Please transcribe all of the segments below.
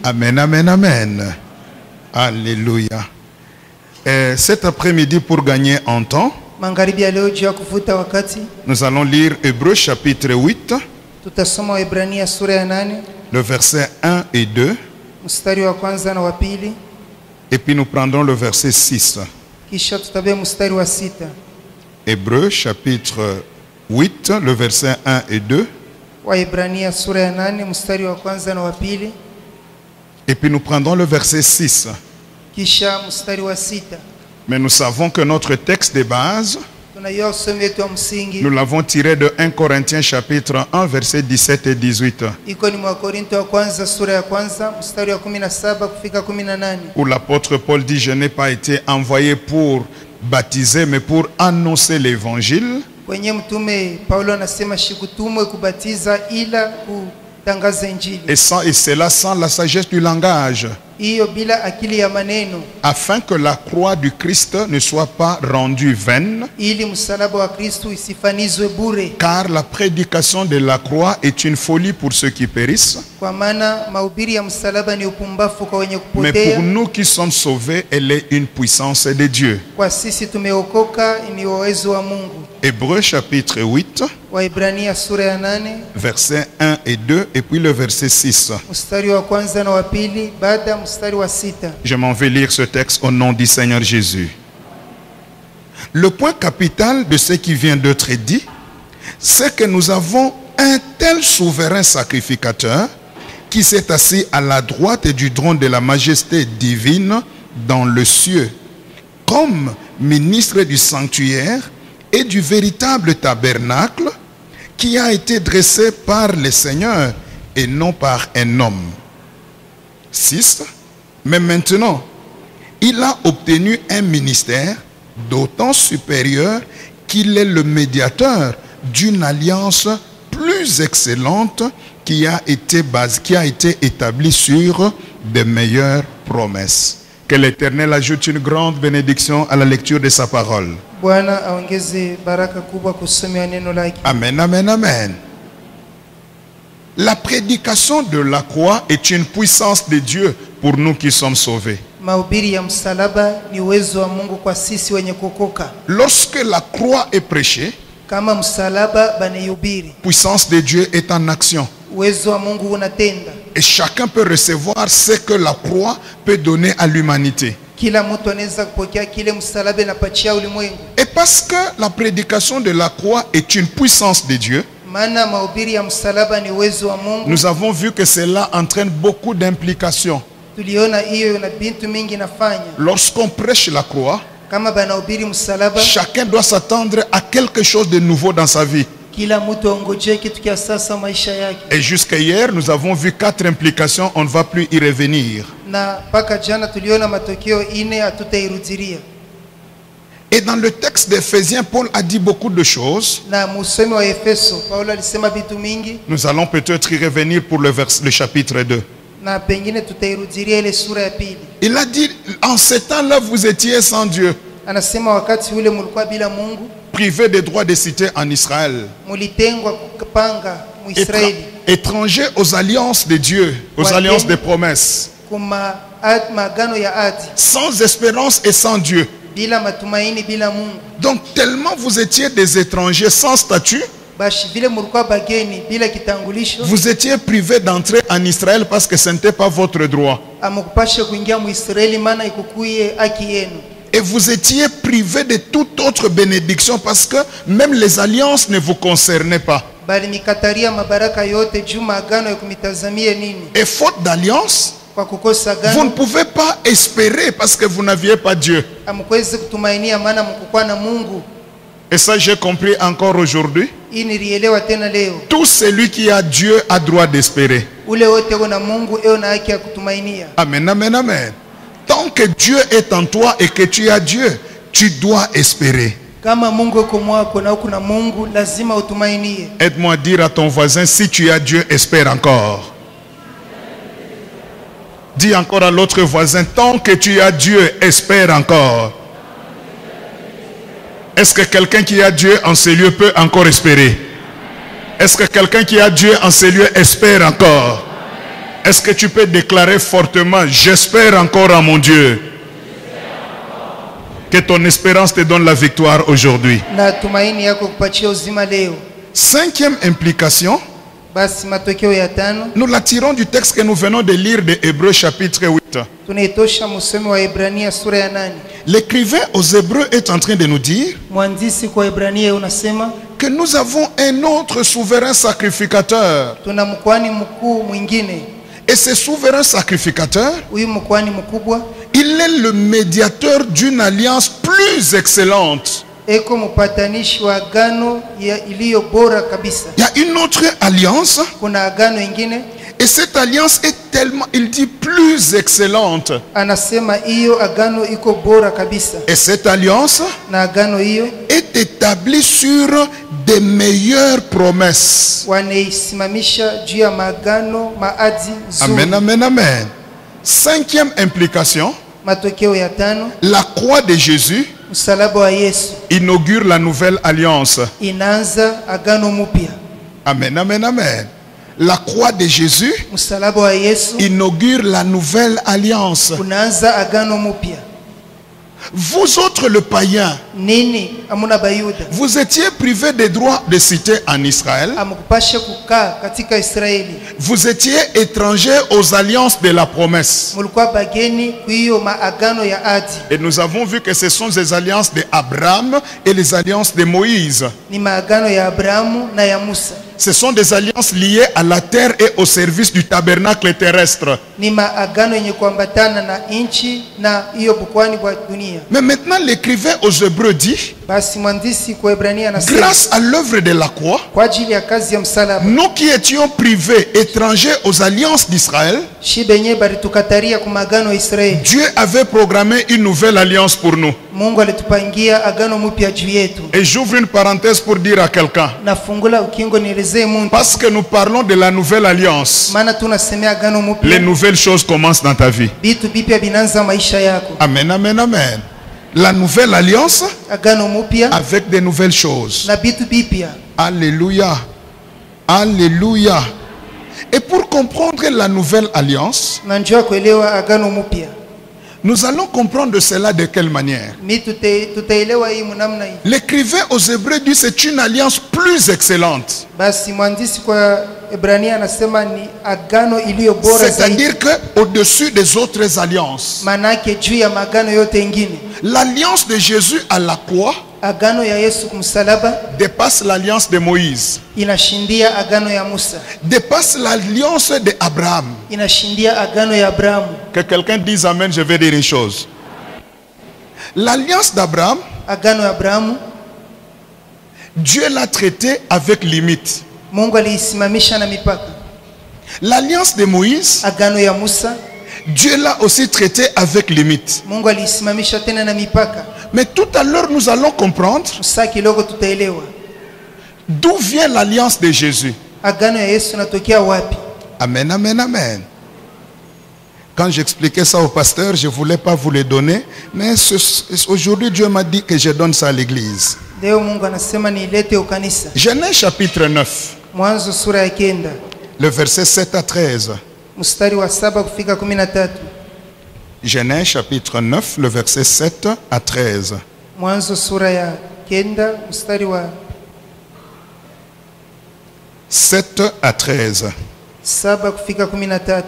Amen, amen, amen. Alléluia. Cet après-midi, pour gagner en temps, nous allons lire Hébreux chapitre 8, le verset 1 et 2. Et puis nous prendrons le verset 6. Hébreux chapitre 8, le verset 1 et 2. Et puis nous prendrons le verset 6. Mais nous savons que notre texte de base, nous l'avons tiré de 1 Corinthiens chapitre 1, verset 17 et 18. Où l'apôtre Paul dit: je n'ai pas été envoyé pour baptiser, mais pour annoncer l'évangile. Et cela sans la sagesse du langage, afin que la croix du Christ ne soit pas rendue vaine, car la prédication de la croix est une folie pour ceux qui périssent, mais pour nous qui sommes sauvés, elle est une puissance de Dieu. Hébreux chapitre 8, versets 1 et 2, et puis le verset 6. Je m'en vais lire ce texte au nom du Seigneur Jésus. Le point capital de ce qui vient d'être dit, c'est que nous avons un tel souverain sacrificateur qui s'est assis à la droite du trône de la majesté divine dans le cieux, comme ministre du sanctuaire et du véritable tabernacle qui a été dressé par le Seigneur et non par un homme. 6. Mais maintenant, il a obtenu un ministère d'autant supérieur qu'il est le médiateur d'une alliance plus excellente qui a été établie sur de meilleures promesses. Que l'Éternel ajoute une grande bénédiction à la lecture de sa parole. Amen, amen, amen. La prédication de la croix est une puissance de Dieu pour nous qui sommes sauvés. Lorsque la croix est prêchée, puissance de Dieu est en action. Et chacun peut recevoir ce que la croix peut donner à l'humanité. Et parce que la prédication de la croix est une puissance de Dieu, nous avons vu que cela entraîne beaucoup d'implications. Lorsqu'on prêche la croix, chacun doit s'attendre à quelque chose de nouveau dans sa vie. Et jusqu'à hier, nous avons vu 4 implications, on ne va plus y revenir. Et dans le texte d'Éphésiens, Paul a dit beaucoup de choses. Nous allons peut-être y revenir pour le chapitre 2. Il a dit, en ce temps-là, vous étiez sans Dieu, privé des droits de cité en Israël, étranger aux alliances de Dieu, aux alliances des promesses, sans espérance et sans Dieu. Donc tellement vous étiez des étrangers sans statut, vous étiez privé d'entrer en Israël parce que ce n'était pas votre droit. Et vous étiez privé de toute autre bénédiction parce que même les alliances ne vous concernaient pas. Et faute d'alliance, vous ne pouvez pas espérer parce que vous n'aviez pas Dieu. Et ça, j'ai compris encore aujourd'hui. Tout celui qui a Dieu a droit d'espérer. Amen, amen, amen. Tant que Dieu est en toi et que tu as Dieu, tu dois espérer. Aide-moi à dire à ton voisin, si tu as Dieu, espère encore. Dis encore à l'autre voisin, tant que tu as Dieu, espère encore. Est-ce que quelqu'un qui a Dieu en ce lieu peut encore espérer? Est-ce que quelqu'un qui a Dieu en ces lieux espère encore? Est-ce que tu peux déclarer fortement, j'espère encore en mon Dieu? Que ton espérance te donne la victoire aujourd'hui. Cinquième implication, nous la tirons du texte que nous venons de lire de Hébreux chapitre 8. L'écrivain aux Hébreux est en train de nous dire que nous avons un autre souverain sacrificateur. Et ce souverain sacrificateur, il est le médiateur d'une alliance plus excellente. Il y a une autre alliance. Et cette alliance est tellement, il dit, plus excellente. Et cette alliance est établie sur des meilleures promesses. Amen, amen, amen. Cinquième implication, la croix de Jésus inaugure la nouvelle alliance. Amen, amen, amen. La croix de Jésus inaugure la nouvelle alliance. Vous autres, le païen, vous étiez privés des droits de cité en Israël. Vous étiez étrangers aux alliances de la promesse. Et nous avons vu que ce sont les alliances d'Abraham et les alliances de Moïse. Ce sont des alliances liées à la terre et au service du tabernacle terrestre. Mais maintenant l'écrivain aux Hébreux dit, grâce à l'œuvre de la croix, nous qui étions privés, étrangers aux alliances d'Israël, Dieu avait programmé une nouvelle alliance pour nous. Et j'ouvre une parenthèse pour dire à quelqu'un, parce que nous parlons de la nouvelle alliance, les nouvelles choses commencent dans ta vie. Amen, amen, amen. La nouvelle alliance avec des nouvelles choses. Alléluia. Alléluia. Et pour comprendre la nouvelle alliance, nous allons comprendre cela de quelle manière. L'écrivain aux Hébreux dit que c'est une alliance plus excellente. C'est-à-dire qu'au-dessus des autres alliances, l'alliance de Jésus à la croix dépasse l'alliance de Moïse, dépasse l'alliance d'Abraham. Que quelqu'un dise amen, je vais dire une chose. L'alliance d'Abraham, Dieu l'a traité avec limite. L'alliance de Moïse, Dieu l'a aussi traité avec limite. Mais tout à l'heure nous allons comprendre d'où vient l'alliance de Jésus. Amen, amen, amen. Quand j'expliquais ça au pasteur, je ne voulais pas vous le donner, mais aujourd'hui Dieu m'a dit que je donne ça à l'église. Genèse chapitre 9, le verset 7 à 13. Genèse chapitre 9, le verset 7 à 13. 7 à 13.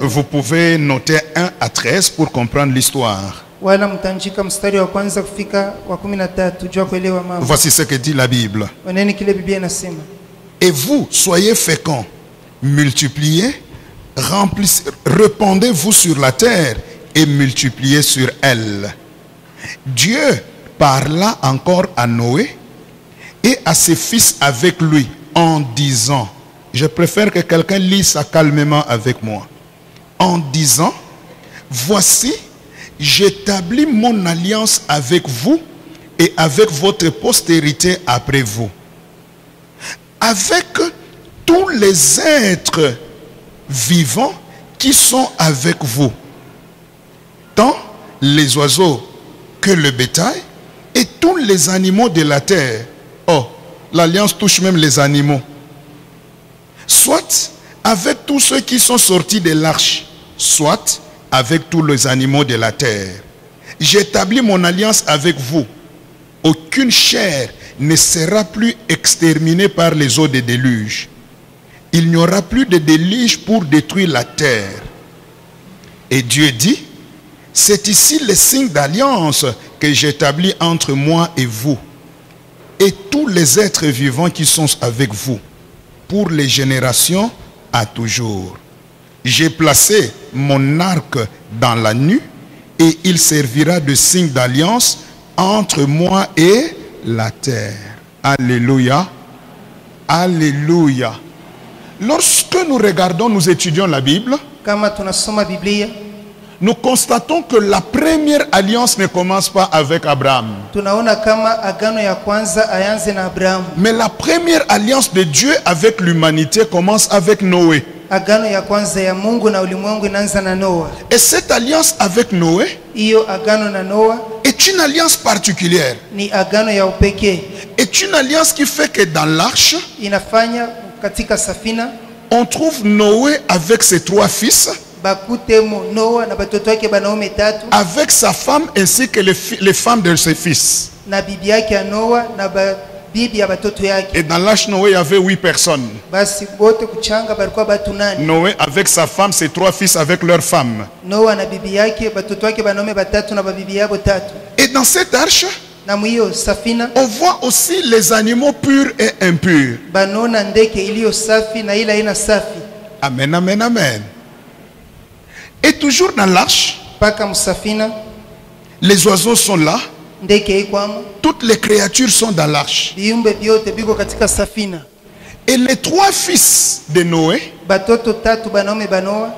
Vous pouvez noter 1 à 13 pour comprendre l'histoire. Voici ce que dit la Bible. Et vous, soyez féconds, multipliez, remplissez, répandez-vous sur la terre et multipliez sur elle. Dieu parla encore à Noé et à ses fils avec lui en disant, je préfère que quelqu'un lise ça calmement avec moi, en disant, voici, j'établis mon alliance avec vous et avec votre postérité après vous, avec tous les êtres vivants qui sont avec vous, tant les oiseaux que le bétail et tous les animaux de la terre. Oh, l'alliance touche même les animaux. soit avec tous ceux qui sont sortis de l'arche, soit avec tous les animaux de la terre. J'établis mon alliance avec vous. Aucune chair ne sera plus exterminée par les eaux des déluges. Il n'y aura plus de déluge pour détruire la terre. Et Dieu dit, c'est ici le signe d'alliance que j'établis entre moi et vous, et tous les êtres vivants qui sont avec vous, pour les générations à toujours. J'ai placé mon arc dans la nue, et il servira de signe d'alliance entre moi et la terre. Alléluia. Alléluia. Lorsque nous regardons, nous étudions la Bible, nous constatons que la première alliance ne commence pas avec Abraham. Mais la première alliance de Dieu avec l'humanité commence avec Noé. Et cette alliance avec Noé est une alliance particulière. Est une alliance qui fait que dans l'arche, on trouve Noé avec ses 3 fils, avec sa femme ainsi que les femmes de ses fils. Et dans l'arche Noé, il y avait 8 personnes. Noé avec sa femme, ses 3 fils avec leurs femmes. Et dans cette arche, on voit aussi les animaux purs et impurs. Amen, amen, amen. Et toujours dans l'arche, les oiseaux sont là. Toutes les créatures sont dans l'arche. Et les 3 fils de Noé,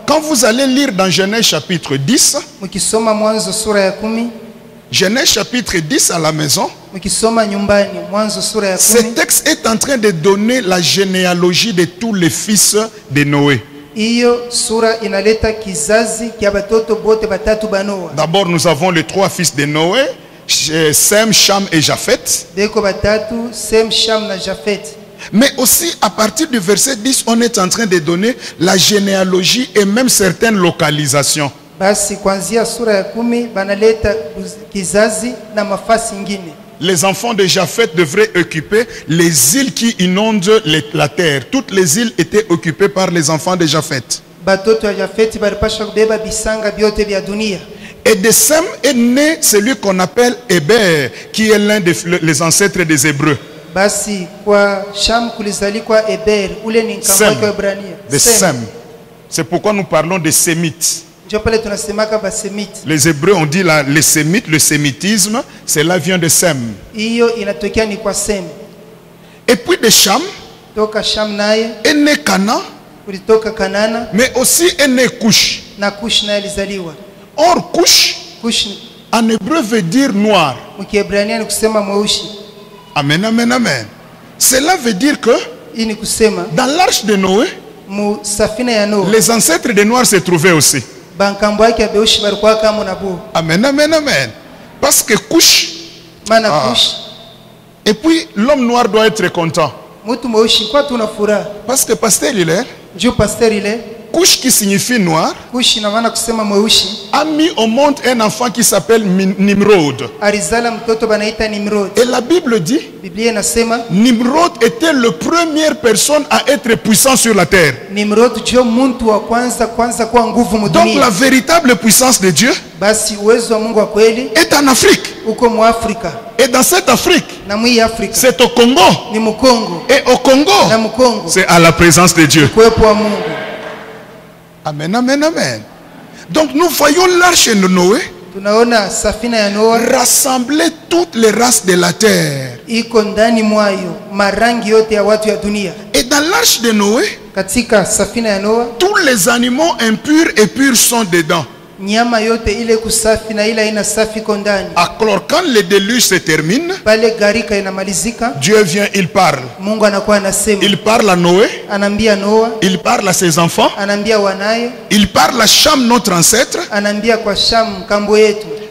quand vous allez lire dans Genèse chapitre 10, Genèse chapitre 10 à la maison, ce texte est en train de donner la généalogie de tous les fils de Noé. D'abord, nous avons les 3 fils de Noé, Sem, Cham et Japheth. Mais aussi, à partir du verset 10, on est en train de donner la généalogie et même certaines localisations. Les enfants de Japheth devraient occuper les îles qui inondent la terre. Toutes les îles étaient occupées par les enfants de Japheth. Et de Sem est né celui qu'on appelle Héber, qui est l'un des ancêtres des Hébreux. Sem, de Sem. C'est pourquoi nous parlons de Sémites. Les Hébreux ont dit les Sémites, le sémitisme, cela vient de Sem. Et puis de Cham, est né Cana, mais aussi est né Cush. Or, Cush, en hébreu veut dire noir. Amen, amen, amen. Cela veut dire que dans l'arche de Noé, les ancêtres des noirs se trouvaient aussi. Amen, amen, amen. Parce que Cush, et puis l'homme noir doit être content. Parce que pasteur il est, Cush qui signifie noir, a mis au monde un enfant qui s'appelle Nimrod. Et la Bible dit, Nimrod était la première personne à être puissant sur la terre. Donc la véritable puissance de Dieu est en Afrique. Et dans cette Afrique, c'est au Congo. Et au Congo, c'est à la présence de Dieu. Amen, amen, amen. Donc nous voyons l'arche de Noé rassembler toutes les races de la terre. Et dans l'arche de Noé, tous les animaux impurs et purs sont dedans. Alors quand le déluge se termine, Dieu vient, il parle. Il parle à Noé, il parle à ses enfants, il parle à Cham, notre ancêtre.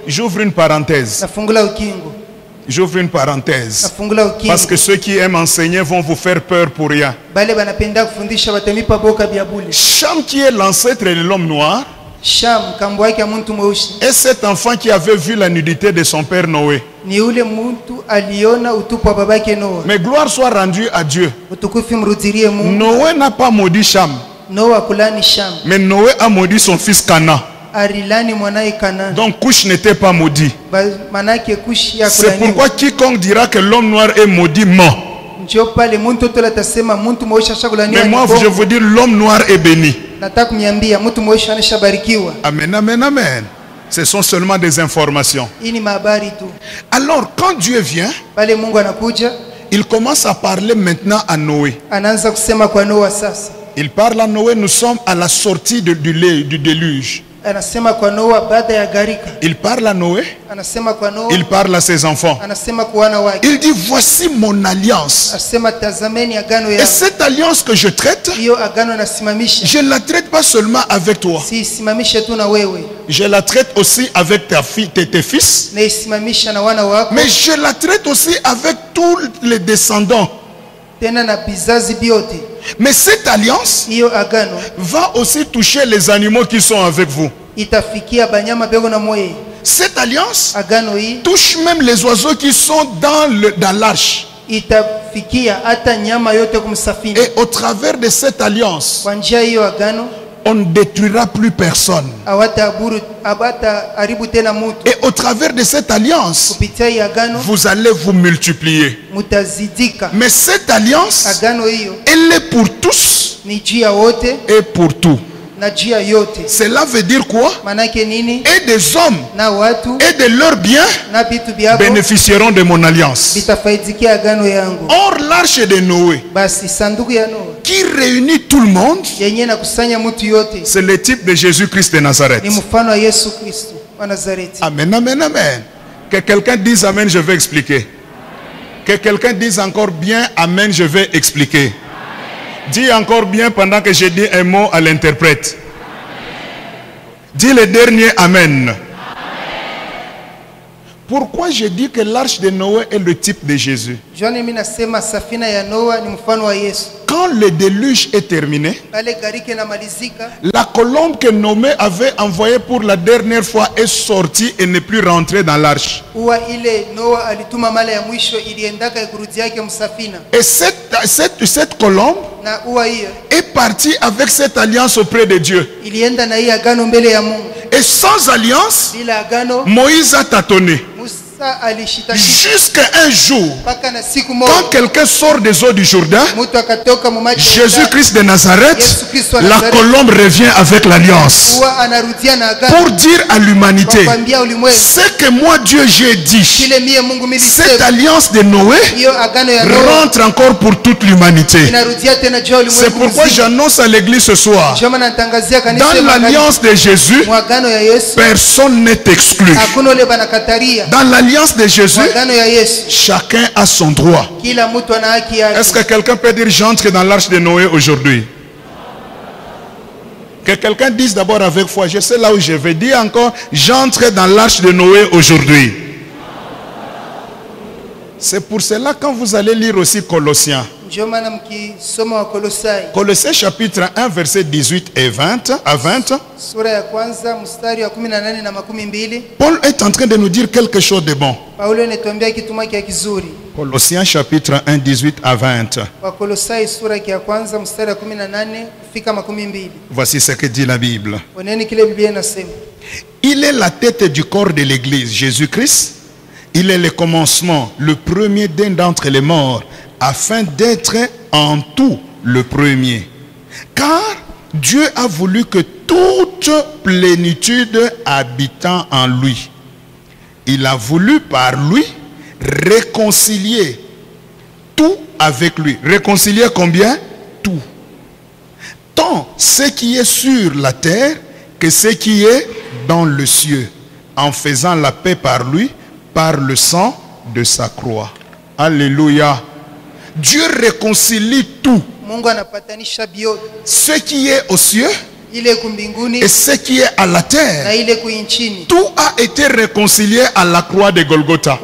J'ouvre une parenthèse. J'ouvre une parenthèse. Parce que ceux qui aiment enseigner vont vous faire peur pour rien. Cham, qui est l'ancêtre de l'homme noir, est cet enfant qui avait vu la nudité de son père Noé. Mais gloire soit rendue à Dieu. Noé n'a pas maudit Cham. Mais Noé a maudit son fils Cana. Donc Couche n'était pas maudit. C'est pourquoi quiconque dira que l'homme noir est maudit ment. Mais moi je vous dis, l'homme noir est béni. Amen, amen, amen. Ce sont seulement des informations. Alors quand Dieu vient, il commence à parler maintenant à Noé. Il parle à Noé, nous sommes à la sortie du déluge. Il parle à Noé, il parle à ses enfants. Il dit, voici mon alliance. Et cette alliance que je traite, je ne la traite pas seulement avec toi. Je la traite aussi avec tes fils. Mais je la traite aussi avec tous les descendants. Mais cette alliance va aussi toucher les animaux qui sont avec vous. Cette alliance touche même les oiseaux qui sont dans l'arche. Et au travers de cette alliance, on ne détruira plus personne. Et au travers de cette alliance, vous allez vous multiplier. Mais cette alliance, elle est pour tous et pour tout. Cela veut dire quoi? Et des hommes et de leurs biens bénéficieront de mon alliance. Or l'arche de Noé, qui réunit tout le monde, c'est le type de Jésus-Christ de Nazareth. Amen, amen, amen. Que quelqu'un dise amen, je vais expliquer. Que quelqu'un dise encore bien amen, je vais expliquer. Dis encore bien pendant que je dis un mot à l'interprète. Dis le dernier amen. Pourquoi je dis que l'arche de Noé est le type de Jésus? Quand le déluge est terminé, la colombe que Noé avait envoyée pour la dernière fois est sortie et n'est plus rentrée dans l'arche. Et cette colombe est partie avec cette alliance auprès de Dieu. Et sans alliance, Moïse a tâtonné. Jusqu'à un jour, quand quelqu'un sort des eaux du Jourdain, Jésus-Christ de Nazareth, la colombe revient avec l'alliance pour dire à l'humanité ce que moi Dieu j'ai dit. Cette alliance de Noé rentre encore pour toute l'humanité. C'est pourquoi j'annonce à l'église ce soir, dans l'alliance de Jésus, personne n'est exclu. Dans l'alliance de Jésus, chacun a son droit. Est-ce que quelqu'un peut dire j'entre dans l'arche de Noé aujourd'hui? Que quelqu'un dise d'abord avec foi, je sais là où je vais dire encore, j'entre dans l'arche de Noé aujourd'hui. C'est pour cela quand vous allez lire aussi Colossiens. Colossiens chapitre 1 verset 18 et 20 à 20. Paul est en train de nous dire quelque chose de bon. Colossiens chapitre 1 18 à 20. Voici ce que dit la Bible. Il est la tête du corps de l'église, Jésus-Christ. Il est le commencement, le premier d'entre les morts, afin d'être en tout le premier. Car Dieu a voulu que toute plénitude habitant en lui. Il a voulu par lui réconcilier tout avec lui. Réconcilier combien? Tout. Tant ce qui est sur la terre que ce qui est dans le ciel, en faisant la paix par lui, par le sang de sa croix. Alléluia. Dieu réconcilie tout. Ce qui est aux cieux et ce qui est à la terre, tout a été réconcilié à la croix de Golgotha.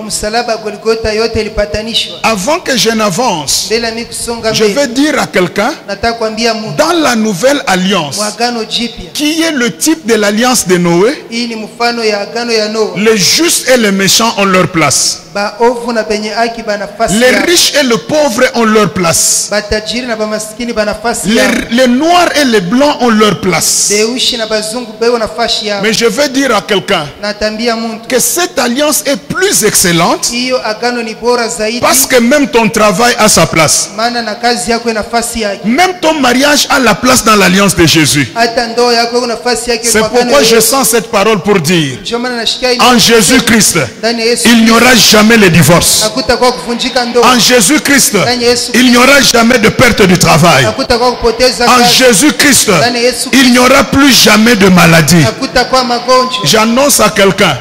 Avant que je n'avance, je vais dire à quelqu'un, dans la nouvelle alliance, qui est le type de l'alliance de Noé, les justes et les méchants ont leur place. Les riches et les pauvres ont leur place. Les noirs et les blancs ont leur place. Mais je veux dire à quelqu'un que cette alliance est plus excellente parce que même ton travail a sa place. Même ton mariage a la place dans l'alliance de Jésus. C'est pourquoi je sens cette parole pour dire, en Jésus-Christ, il n'y aura jamais le divorce. En Jésus-Christ, il n'y aura jamais de perte du travail. En Jésus-Christ, il n'y aura plus jamais de maladie. J'annonce à quelqu'un,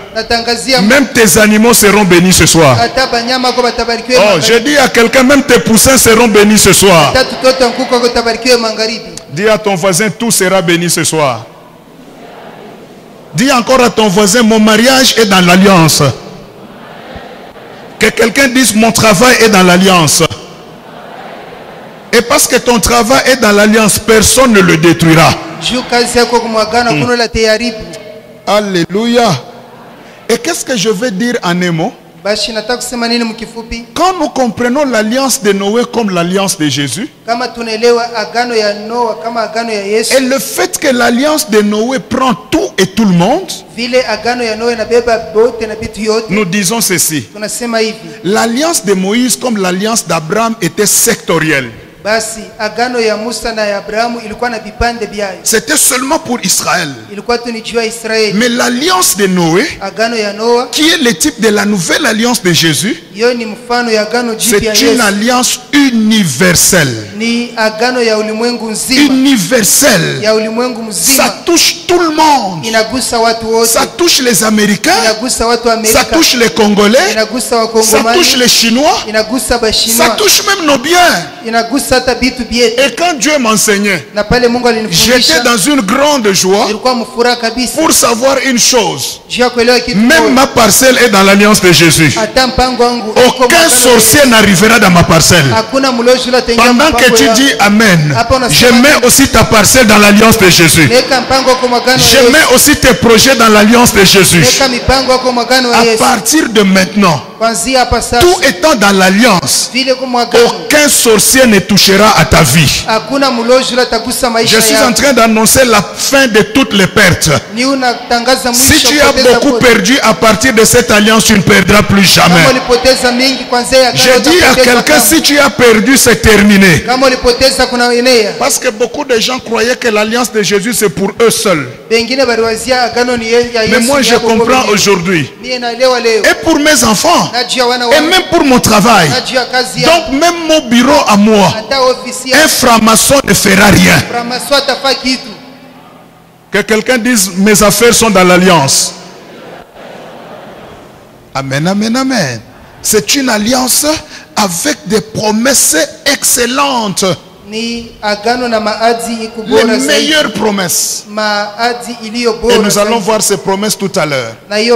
même tes animaux seront bénis ce soir. Oh, je dis à quelqu'un, même tes poussins seront bénis ce soir. Dis à ton voisin, tout sera béni ce soir. Dis encore à ton voisin, mon mariage est dans l'alliance. Que quelqu'un dise, mon travail est dans l'alliance. Et parce que ton travail est dans l'alliance, personne ne le détruira. Alléluia. Et qu'est-ce que je veux dire en un mot? Quand nous comprenons l'alliance de Noé comme l'alliance de Jésus, et le fait que l'alliance de Noé prend tout et tout le monde, nous disons ceci. L'alliance de Moïse comme l'alliance d'Abraham était sectorielle. C'était seulement pour Israël. Mais l'alliance de Noé, qui est le type de la nouvelle alliance de Jésus, c'est une alliance universelle. Universelle. Ça touche tout le monde. Ça touche les Américains. Ça touche les Congolais. Ça touche les Chinois. Ça touche même nos biens. Et quand Dieu m'enseignait, j'étais dans une grande joie pour savoir une chose. Même ma parcelle est dans l'alliance de Jésus. Aucun sorcier n'arrivera dans ma parcelle. Pendant que tu dis Amen, je mets aussi ta parcelle dans l'alliance de Jésus. Je mets aussi tes projets dans l'alliance de Jésus. À partir de maintenant, tout étant dans l'alliance, aucun sorcier ne touchera à ta vie. Je suis en train d'annoncer la fin de toutes les pertes. Si tu as beaucoup perdu à partir de cette alliance, tu ne perdras plus jamais. Je dis à quelqu'un, si tu as perdu, c'est terminé. Parce que beaucoup de gens croyaient que l'alliance de Jésus c'est pour eux seuls. Mais moi je comprends aujourd'hui. Et pour mes enfants, et même pour mon travail. Donc même mon bureau à moi, un franc-maçon ne fera rien. Que quelqu'un dise, mes affaires sont dans l'alliance. Amen, amen, amen. C'est une alliance avec des promesses excellentes. Les meilleures promesses. Et nous allons voir ces promesses tout à l'heure. Mais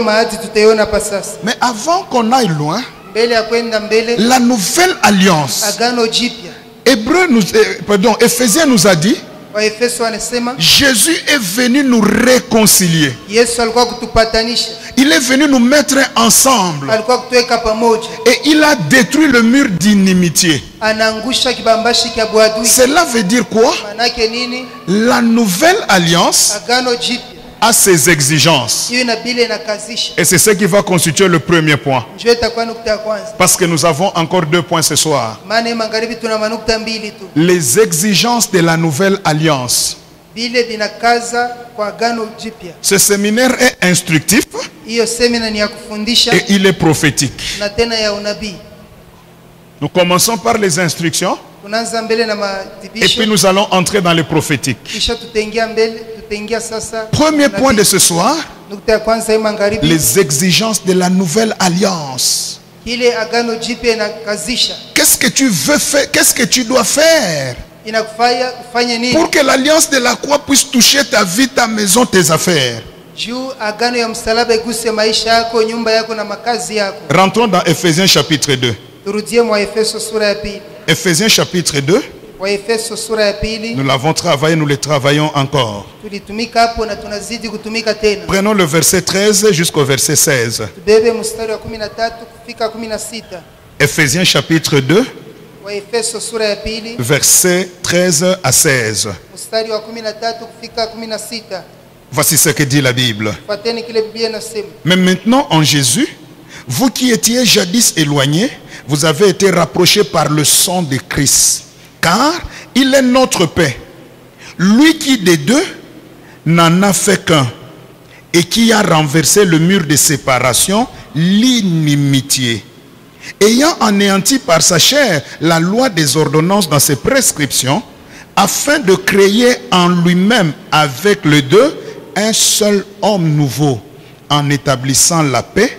avant qu'on aille loin, la nouvelle alliance, Éphésiens nous a dit, Jésus est venu nous réconcilier. Il est venu nous mettre ensemble. Et il a détruit le mur d'inimitié. Cela veut dire quoi? La nouvelle alliance a ses exigences. Et c'est ce qui va constituer le premier point. Parce que nous avons encore 2 points ce soir. Les exigences de la nouvelle alliance. Ce séminaire est instructif et il est prophétique. Nous commençons par les instructions et puis nous allons entrer dans les prophétiques. Premier point de ce soir, les exigences de la nouvelle alliance. Qu'est-ce que tu veux faire? Qu'est-ce que tu dois faire Pour que l'alliance de la croix puisse toucher ta vie, ta maison, tes affaires. Rentrons dans Ephésiens chapitre 2. Ephésiens chapitre 2. Nous l'avons travaillé, nous le travaillons encore. Prenons le verset 13 jusqu'au verset 16. Ephésiens chapitre 2. Verset 13 à 16. Voici ce que dit la Bible. Mais maintenant en Jésus, vous qui étiez jadis éloignés, vous avez été rapprochés par le sang de Christ. Car il est notre paix. Lui qui des deux n'en a fait qu'un et qui a renversé le mur de séparation, l'inimitié. Ayant anéanti par sa chair la loi des ordonnances dans ses prescriptions, afin de créer en lui-même avec les deux un seul homme nouveau, en établissant la paix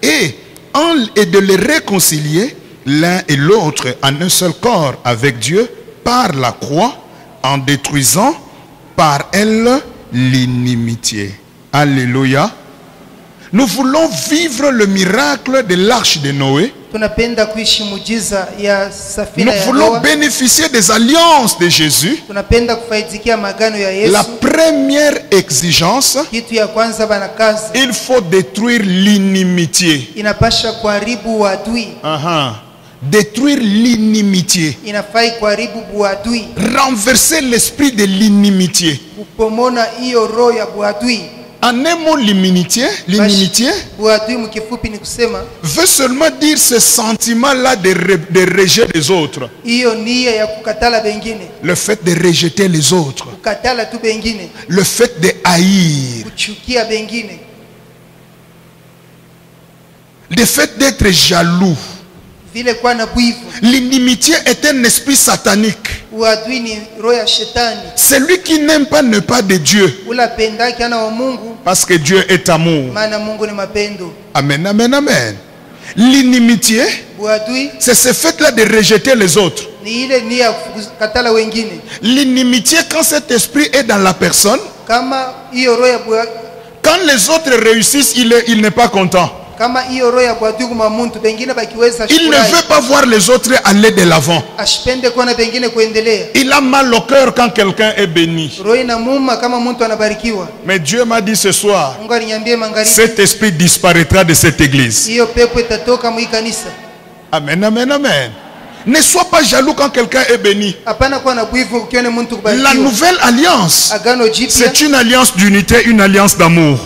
et de les réconcilier l'un et l'autre en un seul corps avec Dieu par la croix, en détruisant par elle l'inimitié. Alléluia. Nous voulons vivre le miracle de l'arche de Noé. Nous voulons bénéficier des alliances de Jésus. La première exigence, il faut détruire l'inimitié. Détruire l'inimitié. Renverser l'esprit de l'inimitié. En un mot, l'inimitié veut seulement dire ce sentiment-là de rejet des autres. Le fait de rejeter les autres. Le fait de haïr. Le fait d'être jaloux. L'inimitié est un esprit satanique. Celui qui n'aime pas ne pas de Dieu. Parce que Dieu est amour. Amen, amen, amen. L'inimitié, c'est ce fait-là de rejeter les autres. L'inimitié, quand cet esprit est dans la personne, quand les autres réussissent, il n'est pas content. Il ne veut pas voir les autres aller de l'avant. Il a mal au cœur quand quelqu'un est béni. Mais Dieu m'a dit ce soir, cet esprit disparaîtra de cette église. Amen, amen, amen. Ne sois pas jaloux quand quelqu'un est béni. La nouvelle alliance, c'est une alliance d'unité, une alliance d'amour.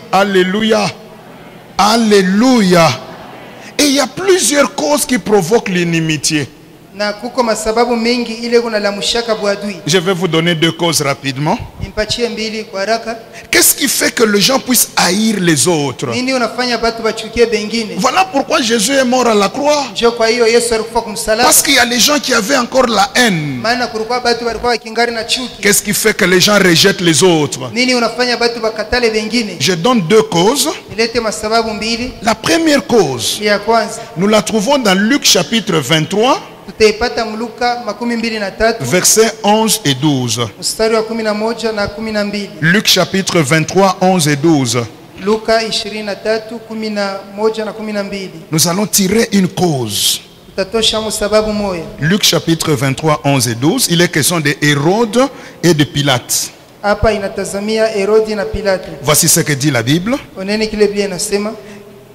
Alléluia. Alléluia. Et il y a plusieurs causes qui provoquent l'inimitié. Je vais vous donner deux causes rapidement. Qu'est-ce qui fait que les gens puissent haïr les autres? Voilà pourquoi Jésus est mort à la croix. Parce qu'il y a les gens qui avaient encore la haine. Qu'est-ce qui fait que les gens rejettent les autres? Je donne deux causes. La première cause, nous la trouvons dans Luc chapitre 23. Versets 11 et 12. Luc chapitre 23, 11 et 12. Nous allons tirer une cause. Luc chapitre 23, 11 et 12. Il est question de Hérode et de Pilate. Voici ce que dit la Bible.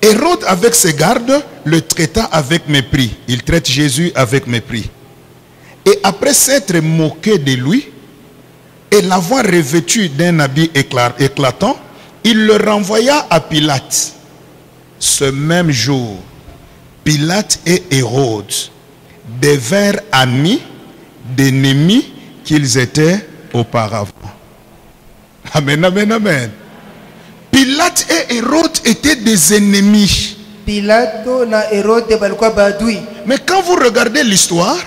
Hérode, avec ses gardes, le traita avec mépris. Il traite Jésus avec mépris. Et après s'être moqué de lui et l'avoir revêtu d'un habit éclatant, il le renvoya à Pilate. Ce même jour, Pilate et Hérode devinrent amis d'ennemis qu'ils étaient auparavant. Amen, amen, amen. Pilate et Hérode étaient des ennemis. Mais quand vous regardez l'histoire,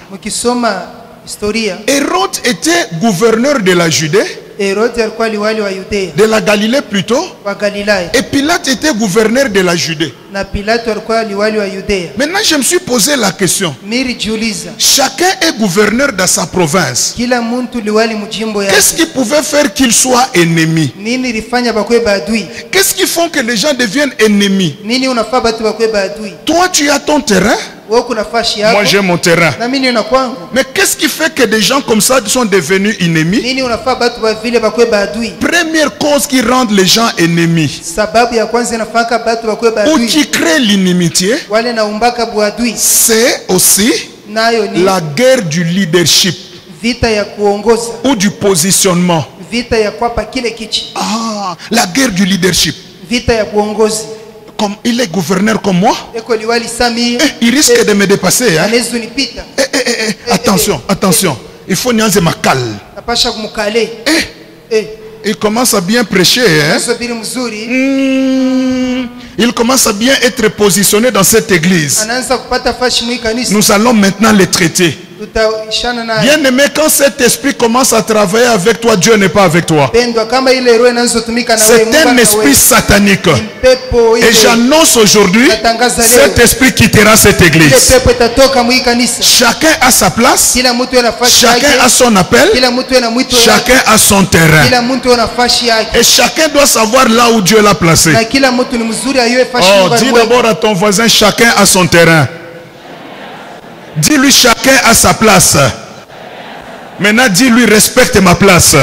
Hérode était gouverneur de la Judée. Herode alikuwa liwali wa Yudea, de la Galilée plutôt. wa Galilaya, Et Pilate était gouverneur de la Judée. na Pilato alikuwa liwali wa Yudea. Maintenant, je me suis posé la question. Nilijiuliza, Chacun est gouverneur dans sa province. kila mtu liwali mjimbo Qu'est-ce yake. qui pouvait faire qu'ils soient ennemis? Nini ilifanya bakwe badui? Qu'est-ce qui font que les gens deviennent ennemis? Nini unafaa batu bakwe badui? Toi, tu as ton terrain. Wewe kuna fashi yako, Moi, j'ai mon terrain. na mimi nina kwangu. Mais qu'est-ce qui fait que des gens comme ça sont devenus ennemis? Nini unafaa batu ba vile bakwe badui? Première cause qui rend les gens ennemis, Sababu ya kwanza inafaka batu bakwe ou badui, qui crée l'inimitié, wale naumbaka buadui, c'est aussi nayo ni la guerre du leadership vita ya kuongoza, ou du positionnement. vita ya kwapa kile kichi, Ah, la guerre du leadership. vita ya kuongozi. Comme il est gouverneur comme moi, Eko liwali Sami, il risque de me dépasser. Hein? anezu nipita, Attention, attention. Il faut nianze makal. napasha kumukale. Il commence à bien prêcher. Hein? Nasubiri mzuri, Il commence à bien être positionné dans cette église. anaanza kupata fashi mwi kanisa. Nous allons maintenant les traiter. Tutaishana naye. Bien aimé, quand cet esprit commence à travailler avec toi, Dieu n'est pas avec toi. Pendwa kama ile roho inazotumika na wewe, C'est Mungu un ana esprit wewe. satanique. Pepo ile, Et j'annonce aujourd'hui, cet esprit quittera cette ile église. pepo itatoka mwi kanisa. Chacun a sa place, Kila mtu ana fashi chacun yake, a son appel, kila mtu ana mwito wake, chacun a son terrain. kila mtu ana fashi yake, Et chacun doit savoir là où Dieu l'a placé. na kila mtu ni mzuri ayue fashi Oh, Mungu dis alimweka. d'abord à ton voisin, chacun a son terrain. Dis-lui, chacun a sa place. Maintenant, dis-lui, respecte ma place.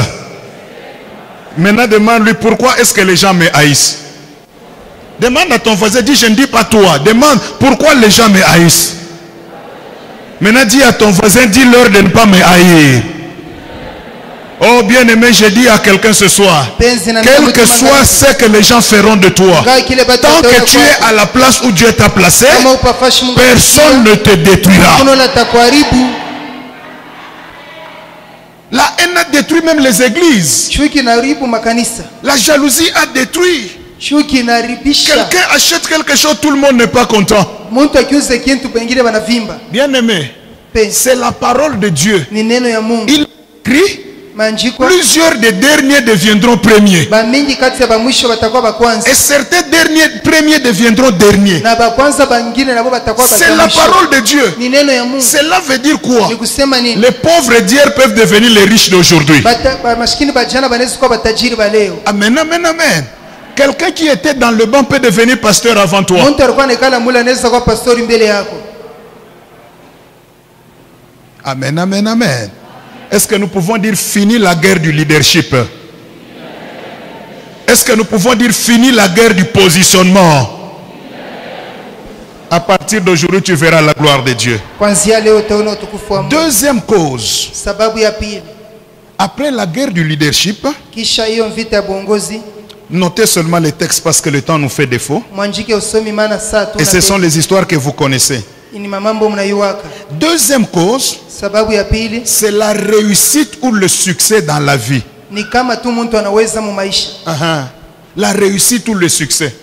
Maintenant, demande-lui, pourquoi est-ce que les gens me haïssent? Demande à ton voisin, dis, je ne dis pas toi. Demande, pourquoi les gens me haïssent? Maintenant, dis à ton voisin, dis-leur de ne pas me haïr. Oh, bien-aimé, je dis à quelqu'un ce soir, quel que soit ce que les gens feront de toi, tant que tu es à la place où Dieu t'a placé, personne ne te détruira. La haine a détruit même les églises. La jalousie a détruit. Quelqu'un achète quelque chose, tout le monde n'est pas content. Bien-aimé, c'est la parole de Dieu. Il écrit, plusieurs des derniers deviendront premiers. Et certains derniers premiers deviendront derniers. C'est la parole de Dieu. Cela veut dire quoi? Les pauvres d'hier peuvent devenir les riches d'aujourd'hui. Amen, amen, amen. Quelqu'un qui était dans le banc peut devenir pasteur avant toi. Amen, amen, amen. Est-ce que nous pouvons dire fini la guerre du leadership? Est-ce que nous pouvons dire fini la guerre du positionnement? À partir d'aujourd'hui, tu verras la gloire de Dieu. Deuxième cause. Après la guerre du leadership, notez seulement les textes parce que le temps nous fait défaut. Et ce sont les histoires que vous connaissez. Deuxième cause, c'est la réussite ou le succès dans la vie. La réussite ou le succès.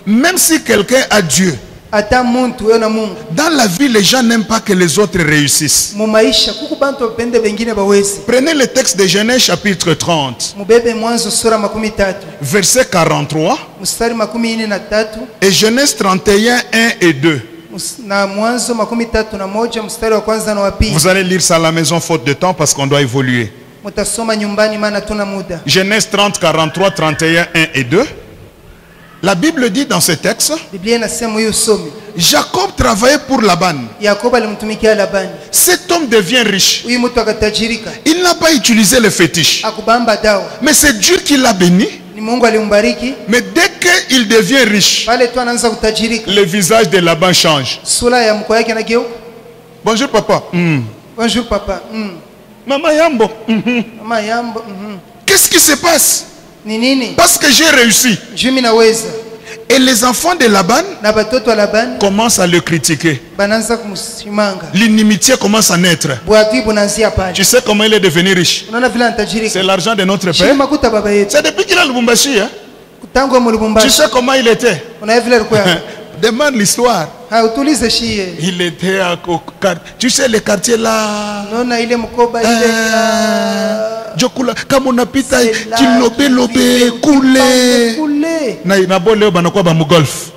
Même si quelqu'un a Dieu, dans la vie, les gens n'aiment pas que les autres réussissent. Prenez le texte de Genèse chapitre 30, verset 43, et Genèse 31, 1 et 2. Vous allez lire ça à la maison faute de temps parce qu'on doit évoluer. Genèse 30, 43, 31, 1 et 2. La Bible dit dans ce texte, Jacob travaillait pour Laban. Cet homme devient riche. Il n'a pas utilisé le fétiche. Mais c'est Dieu qui l'a béni. Mais dès qu'il devient riche, le visage de Laban change. Bonjour papa. Bonjour papa. Maman Yambo. Qu'est-ce qui se passe? Parce que j'ai réussi. Et les enfants de Laban commencent à le critiquer. L'inimitié commence à naître. Tu sais comment il est devenu riche? C'est l'argent de notre père. C'est depuis qu'il a Lubumbashi. Hein? Tu sais comment il était? Demande l'histoire. Il était à... Tu sais les quartiers là. jokula kama unapita C'est là kilobe lobe qu'il kule couler. na bole banakuwa ba mugolf.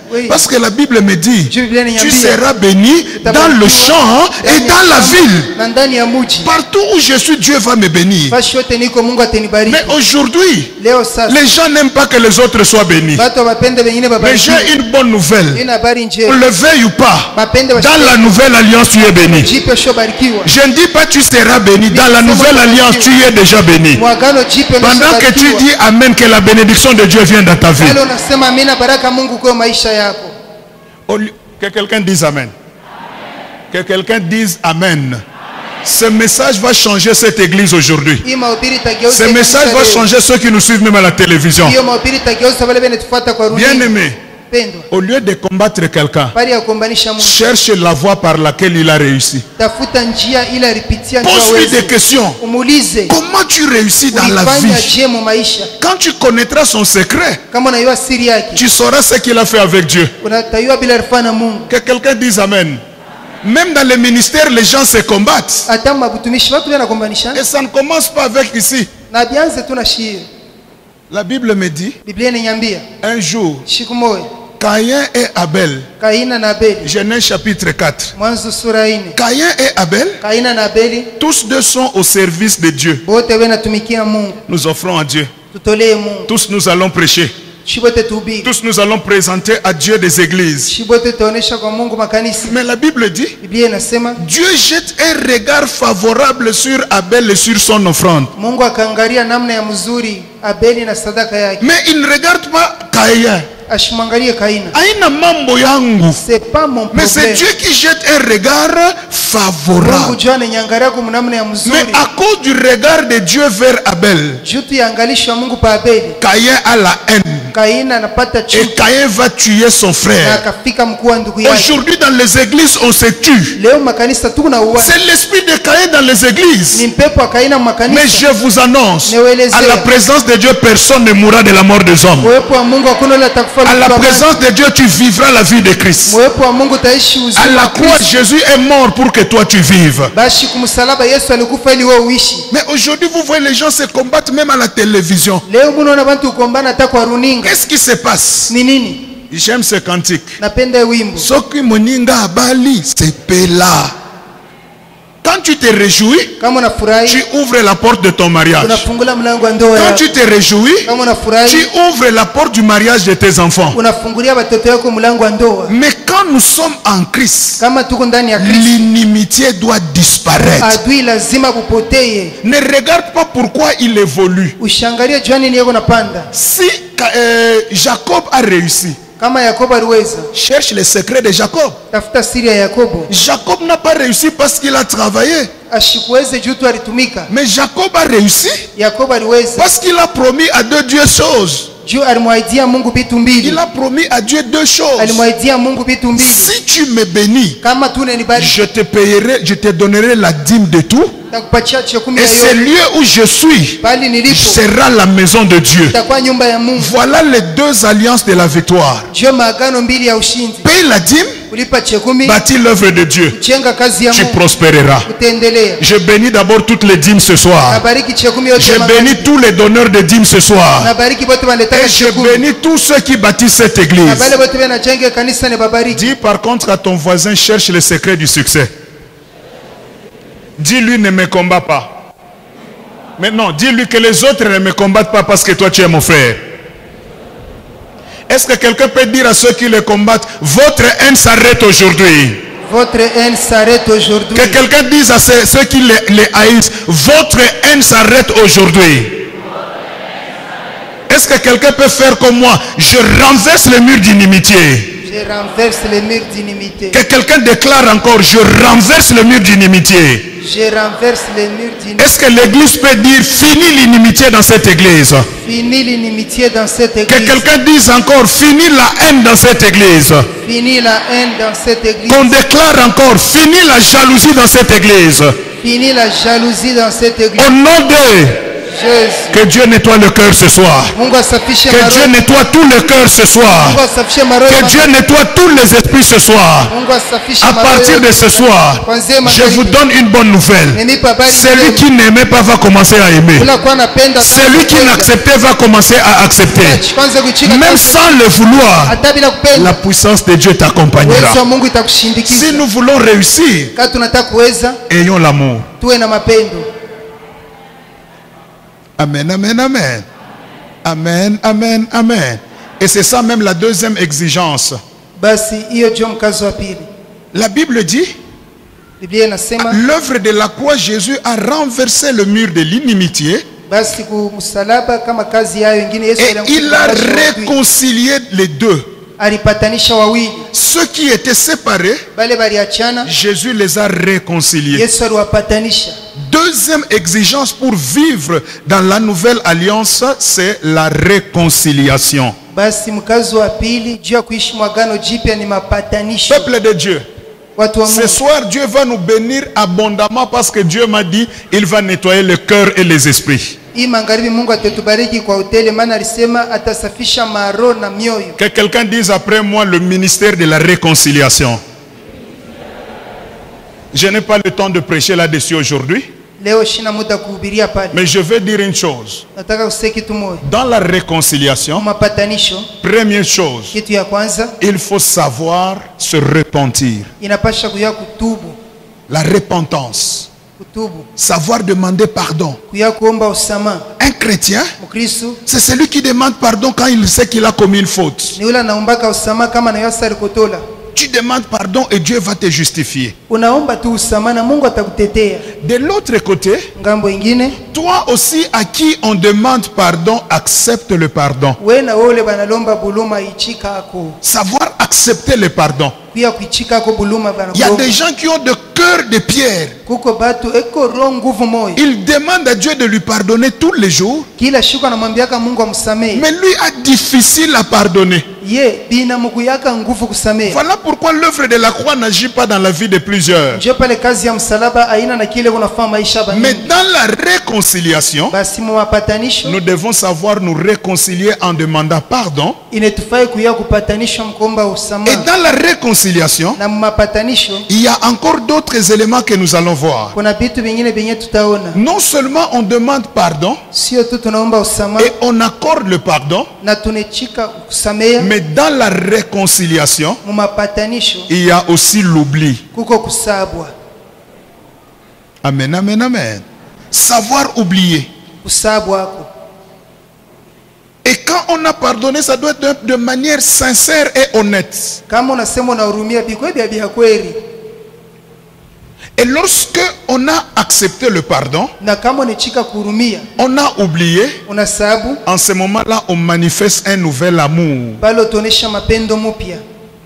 Oui. Parce que la Bible me dit, Dieu vient de tu Nyambia. seras béni dans le champ et dans la ville. Partout où je suis, Dieu va me bénir. Mais aujourd'hui, les gens n'aiment pas que les autres soient bénis. Mais j'ai une bonne nouvelle. On le veuille ou pas, dans la nouvelle alliance, tu es béni. Je ne dis pas tu seras béni. Dans la nouvelle alliance, tu es déjà béni. Pendant que tu dis Amen, que la bénédiction de Dieu vienne dans ta vie. Que quelqu'un dise Amen. Que quelqu'un dise Amen. Ce message va changer cette église aujourd'hui. Ce message va changer ceux qui nous suivent même à la télévision. Bien aimé, au lieu de combattre quelqu'un, cherche la voie par laquelle il a réussi. Pose-lui des questions. Comment tu réussis dans la vie? Quand tu connaîtras son secret, tu sauras ce qu'il a fait avec Dieu. Que quelqu'un dise Amen. Même dans les ministères, les gens se combattent. Et ça ne commence pas avec ici. La Bible me dit, un jour, Caïn et Abel, Genèse chapitre 4. Caïn et Abel, tous deux sont au service de Dieu. Nous offrons à Dieu. Tous nous allons prêcher. Tous nous allons présenter à Dieu des églises. Mais la Bible dit, Dieu jette un regard favorable sur Abel et sur son offrande. Mais il ne regarde pas Caïn. C'est pas mon problème. Mais c'est Dieu qui jette un regard favorable. Mais à cause du regard de Dieu vers Abel, Caïn a la haine. Et Caïn va tuer son frère. Aujourd'hui dans les églises on se tue. C'est l'esprit de Caïn dans les églises. Mais je vous annonce, à la présence de Dieu personne ne mourra de la mort des hommes. À la présence de Dieu, tu vivras la vie de Christ. À la croix, Jésus est mort pour que toi tu vives. Mais aujourd'hui, vous voyez les gens se combattent même à la télévision. Qu'est-ce qui se passe? J'aime ce cantique. Soki moninga abali, c'est pela. Quand tu te réjouis, tu ouvres la porte de ton mariage. Quand tu te réjouis, tu ouvres la porte du mariage de tes enfants. Mais quand nous sommes en Christ, l'inimitié doit disparaître. Ne regarde pas pourquoi il évolue. Si Jacob a réussi, cherche le secret de Jacob. Jacob n'a pas réussi parce qu'il a travaillé. Mais Jacob a réussi parce qu'il a promis à deux choses. Il a promis à Dieu deux choses. Si tu me bénis, je te payerai, je te donnerai la dîme de tout. Et ce lieu où je suis sera la maison de Dieu. Voilà les deux alliances de la victoire. Paye la dîme, bâtis l'œuvre de Dieu, tu prospéreras. Je bénis d'abord toutes les dîmes ce soir. Je bénis tous les donneurs de dîmes ce soir. Et je bénis tous ceux qui bâtissent cette église. Dis par contre à ton voisin, cherche le secret du succès. Dis-lui, ne me combat pas. Mais non, dis-lui que les autres ne me combattent pas parce que toi tu es mon frère. Est-ce que quelqu'un peut dire à ceux qui les combattent, votre haine s'arrête aujourd'hui? Votre haine s'arrête aujourd'hui. Que quelqu'un dise à ceux qui les haïssent, votre haine s'arrête aujourd'hui. Est-ce que quelqu'un peut faire comme moi? Je renverse le mur d'inimitié. Je renverse le mur d'inimitié. Que quelqu'un déclare encore, je renverse le mur d'inimitié. Je renverse le mur d'inimitié. Est-ce que l'église peut dire, fini l'inimitié dans cette église? Fini l'inimitié dans cette église. Que quelqu'un dise encore, fini la haine dans cette église. Fini la haine dans cette église. Qu'on déclare encore, fini la jalousie dans cette église. Fini la jalousie dans cette église. Au nom de Jésus. Que Dieu nettoie le cœur ce soir. Mungu asafishe Que Dieu maroho. nettoie tout le cœur ce soir. Mungu asafishe maroho. Que Dieu nettoie tous les esprits ce soir. Mungu asafishe À maroho. partir de ce soir, Kwanzia je magharibi. vous donne une bonne nouvelle. Ninipa habari Celui njema. qui n'aimait pas va commencer à aimer. Ula kuwa anapenda Celui qui n'acceptait va commencer à accepter. kwanza kuchika Même sans le vouloir, hata bila la kupenda. puissance de Dieu Uwezo t'accompagnera. wa Mungu Si itakushindikiza. nous voulons réussir, Kama tunataka kuweza, ayons l'amour. tuwe na mapendo. Amen, amen, amen. Amen, amen, amen. Et c'est ça même la deuxième exigence. Basi hiyo ndio mkazo wa pili. La Bible dit, Biblia inasema l'œuvre de la croix, Jésus a renversé le mur de l'inimitié basi kumsalaba kama kazi yayo ingine Yesu et il a réconcilié les deux. alipatanisha wawili. Ceux qui étaient séparés, Bale baliachana, Jésus les a réconciliés. Yesu aliwapatanisha. Deuxième exigence pour vivre dans la nouvelle alliance, c'est la réconciliation. Basi mkazo wa pili juu ya kuishi mwagano jipya ni mapatanisho. Peuple de Dieu, Watu wa ce Mungu, soir Dieu va nous bénir abondamment parce que Dieu m'a dit il va nettoyer le cœur et les esprits. hii magharibi Mungu atatubariki kwa hoteli, maana alisema atasafisha maroho na mioyo. Que quelqu'un dise après moi le ministère de la réconciliation. Je n'ai pas le temps de prêcher là-dessus aujourd'hui, Leo shina muda kuhubiria pale. mais je vais dire une chose. Nataka kusema kitu moja. Dans la réconciliation, Mapatanisho, première chose, kitu ya kwanza il faut savoir se repentir. inapasha kuya kutubu, La repentance, kutubu, savoir demander pardon. kuya kuomba usamaha. Un chrétien, Mkristo c'est celui qui demande pardon quand il sait qu'il a commis une faute. ni ule anaombaka usamaha kama nayo sarikotola. Tu demandes pardon et Dieu va te justifier. Unaomba tu usamaha na Mungu atakutetea. De l'autre côté, Ngambo ingine, toi aussi à qui on demande pardon, accepte le pardon. we na wole banalomba buluma ichika ako. Savoir accepter le pardon. Kuya kuichika ako buluma Il y a banakulomba. des gens qui ont de cœur de pierre. Kuko batu eko roho nguvu moyo. Ils demandent à Dieu de lui pardonner tous les jours, Kila siku anamwambiaka Mungu amsamehe. mais lui a difficile à pardonner. Ye bina mukuyaka nguvu kusamehe. Voilà pourquoi l'œuvre de la croix n'agit pas dans la vie de plusieurs. Ndio pale kazi ya msalaba aina na kile unafanya maisha ba Mais mingi. dans la réconciliation, Basi mu mapatanisho nous devons savoir nous réconcilier en demandant pardon. inetufai kuya kupatanisha mkomba Et usamaha. dans la réconciliation, Na mapatanisho il y a encore d'autres éléments que nous allons voir. kuna vitu vingine vyenye tutaona. Non seulement on demande pardon Sio tu tunaomba usamaha et on accorde le pardon, na tunechika kusamehe. mais dans la réconciliation, Mu mapatanisho il y a aussi l'oubli. kuko kusabwa. Amen, amen, amen. Savoir oublier. Kusabwa ako. Et quand on a pardonné, ça doit être de manière sincère et honnête. Kama unasema unahurumia bikweli bia kweli. Et lorsque on a accepté le pardon, Na kama unechika kuhurumia, on a oublié, unasabu en ce moment-là, on manifeste un nouvel amour. pale utaonesha mapendo mupya.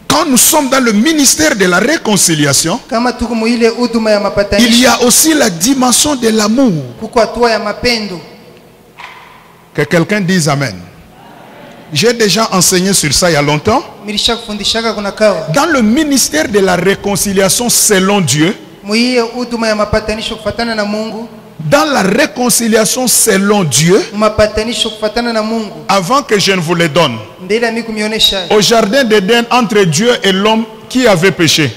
Quand nous sommes dans le ministère de la réconciliation, Kama tuko muile huduma ya il y mapatanisho, a aussi la dimension de l'amour. kuko hatua ya mapendo. Que quelqu'un dise Amen. J'ai déjà enseigné sur ça il y a longtemps. Milisha kufundishaka kuna kawa. Dans le ministère de la réconciliation selon Dieu, Muiye huduma ya mapatanisho kufatana na Mungu, dans la réconciliation selon Dieu, mapatanisho kufatana na Mungu. avant que je ne vous le donne, Mbele mimi kumionesha. au jardin d'Éden, entre Dieu et l'homme, qui avait péché?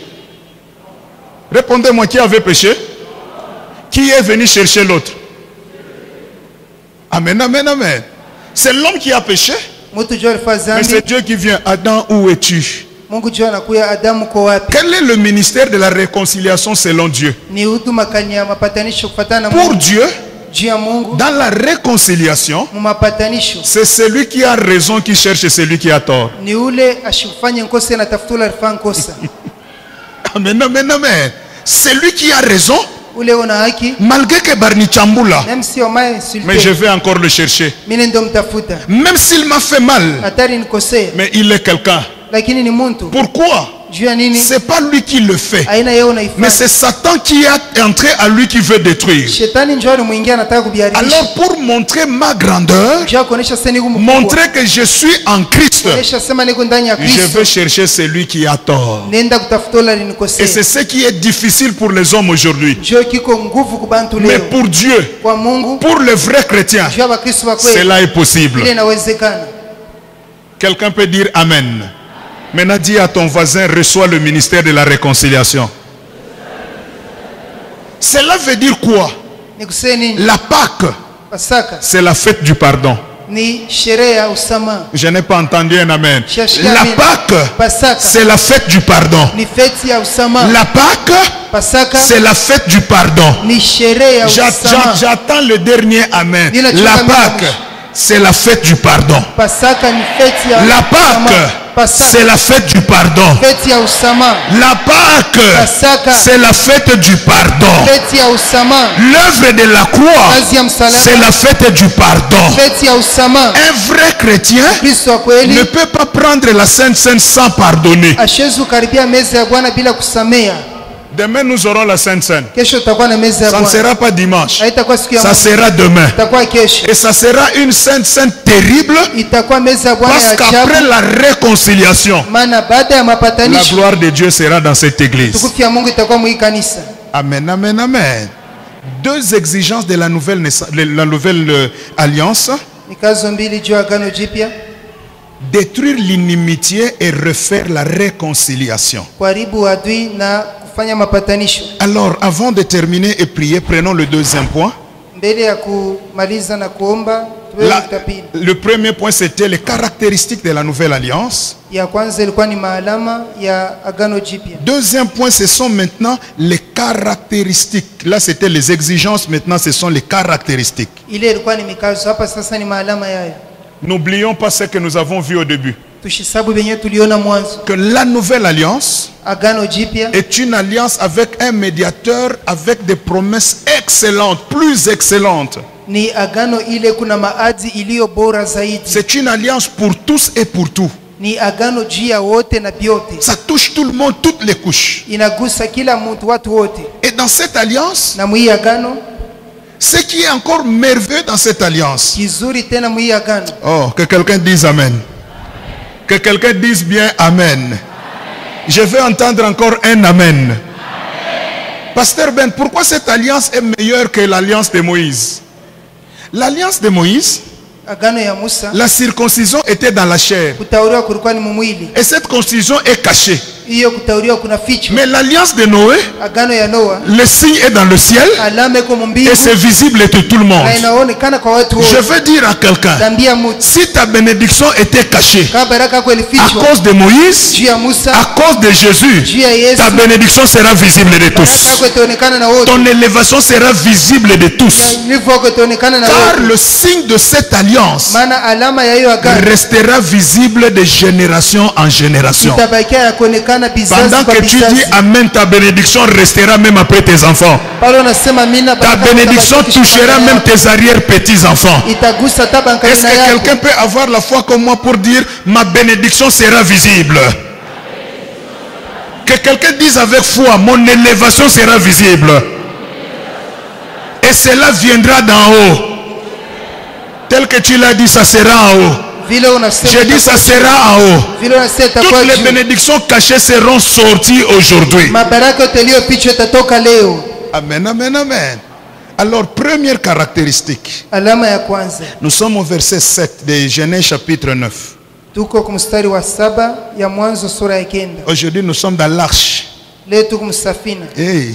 Répondez-moi, qui avait péché? Qui est venu chercher l'autre? Amen, amen, amen. C'est l'homme qui a péché, Mtu jua alifanya mais dhambi, c'est Dieu qui vient. Adam, où es-tu? Mungu jua anakuya Adamu kwa wapi? Quel est le ministère de la réconciliation selon Dieu? Ni huduma kani ya mapatanisho kufatana na Pour Mungu. Dieu, Juu ya Mungu, dans la réconciliation, mu mapatanisho c'est celui qui a raison qui cherche celui qui a tort. ni ule ashifanye nkosa na tafuta alifanya nkosa. Amen, amen, amen. Celui qui a raison, Ule una haki, malgré que Barni Chambula, même si on m'a mais insulté, je vais encore le chercher. mimi ndo mtafuta. Même s'il m'a fait mal, Hatari nikosea, mais il est quelqu'un. lakini ni muntu. Pourquoi? juu ya nini? C'est pas lui qui le fait, Aina yeye unaifanya. mais c'est Satan qui est entré à lui qui veut détruire. Shetani njoo alimuingia anataka kubiharibisha. Alors pour montrer ma grandeur, Njoo kuonesha sasa niko mkubwa. montrer que je suis en Christ, Kuonesha sema niko ndani ya je Kristo. vais chercher celui qui a tort. Nenda kutafuta ule Et alinikosea. c'est ce qui est difficile pour les hommes aujourd'hui. Njoo kiko nguvu kubantu Mais leo. pour Dieu, Kwa Mungu, pour les vrais chrétiens, njoo Bakristo wa kweli. cela est possible. Ile inawezekana. Quelqu'un peut dire Amen. Maintenant dis à ton voisin, reçois le ministère de la réconciliation. Cela veut dire quoi? Nikusema nini? La Pâque, Pasaka c'est la fête du pardon. ni sherehe ya usamaha. Je n'ai pas entendu un Amen. Shashika La amina. Pâque, Pasaka c'est la fête du pardon. ni feti ya usamaha. La Pâque, Pasaka c'est la fête du pardon. ni sherehe ya usamaha. J'attends le dernier Amen. Nina La chunga Pâque, mwisho. c'est la fête du pardon. Pasaka ni feti ya La usamaha. Pâque, Pasaka c'est la fête du pardon. feti ya usamaha. La Pâque, Pasaka c'est la fête du pardon. feti ya usamaha. L'œuvre de la croix, Kazi ya msalaba c'est la fête du pardon. feti ya usamaha. Un vrai chrétien Kristo wa ne kweli peut pas prendre la Sainte Seine sans pardonner. ashezi kukaribia meza ya Bwana bila kusamea. Demain, nous aurons la Sainte Seine. Kesho tutakuwa na meza ya Ça ne Bwana. sera pas dimanche. Haitakuwa siku ya Ça Mungu. sera demain. Itakuwa kesho. Et ça sera une Sainte Seine terrible Itakuwa meza ya Bwana parce ya qu'après ajabu. la réconciliation, Maana baada ya la mapatanisho gloire de Dieu sera dans cette église. tukufu ya Mungu itakuwa mwi kanisa. Amen, amen, amen. Deux exigences de la nouvelle, alliance. Mikazo mbili juu ya agano jipya: Détruire l'inimitié et refaire la réconciliation. kuharibu adui na kufanya mapatanisho. Alors, avant de terminer et prier, prenons le deuxième point. Mbele ya kumaliza na kuomba tuwe tutapili. Le premier point, c'était les caractéristiques de la nouvelle alliance. Ya kwanza ilikuwa ni maalama ya agano jipya. Deuxième point, ce sont maintenant les caractéristiques. Là, c'était les exigences. Maintenant, ce sont les caractéristiques. Ile ilikuwa ni mikazo, hapa sasa ni maalama yayo. N'oublions pas ce que nous avons vu au début. Tushisabu benye tuliona mwanzo. Que la nouvelle alliance Agano jipya est une alliance avec un médiateur avec des promesses excellentes, plus excellentes. ni agano ile kuna maadhi iliyo bora zaidi. C'est une alliance pour tous et pour tout. Ni agano juu ya wote na biote. Ça touche tout le monde, toutes les couches. Inagusa kila mtu, watu wote. Et dans cette alliance, Na mwi agano ce qui est encore merveilleux dans cette alliance. kizuri tena mwi agano. Oh, que quelqu'un dise Amen. Que quelqu'un dise bien Amen. Je veux entendre encore un Amen. Pasteur Ben, pourquoi cette alliance est meilleure que l'alliance de Moïse? L'alliance de Moïse, Agano ya Musa la circoncision était dans la chair. kutauriwa kulikuwa ni mumwili. Et cette circoncision est cachée. Hiyo kutauriwa kuna ficho. Mais l'alliance de Noé, Agano ya Noa le signe est dans le ciel alama iko mbingu et c'est visible de tout le monde. na inaonekana kwa watu Je wote. veux dire à quelqu'un, Tambia mtu si ta bénédiction était cachée kama baraka yako à ilifichwa cause de Moïse, juu ya Musa, à cause de Jésus, juu ya Yesu, ta bénédiction sera visible de baraka tous. yako itaonekana na wote. Ton élévation sera visible de tous. Ulivu wako itaonekana na Car wote. le signe de cette alliance Maana alama ya hiyo agano restera visible de génération en génération. itabakia ya kuonekana bizazi Pendant kwa que tu dis bizazi. Amen, ta bénédiction restera même après tes enfants. Pale unasema mina Ta baraka bénédiction itabakia touchera kisha même tes arrière-petits-enfants. itagusa tabanka Est-ce na que yako. quelqu'un peut avoir la foi comme moi pour dire ma bénédiction sera visible? Que quelqu'un dise avec foi, mon élévation sera visible. Et cela viendra d'en haut. Tel que tu l'as dit, ça sera en haut. Vile unasema J'ai dit ça sera en haut. vile unasema itakuwa Toutes les juu. bénédictions cachées seront sorties aujourd'hui. Mabaraka yote yaliyofichwa itatoka leo. Amen, amen, amen. Alors, première caractéristique. Alama ya kwanza Nous sommes au verset 7 de Genèse chapitre 9. tuko kumstari wa 7 ya Mwanzo sura ya 9. Aujourd'hui, nous sommes dans l'arche. Leo tuko msafina, Hey,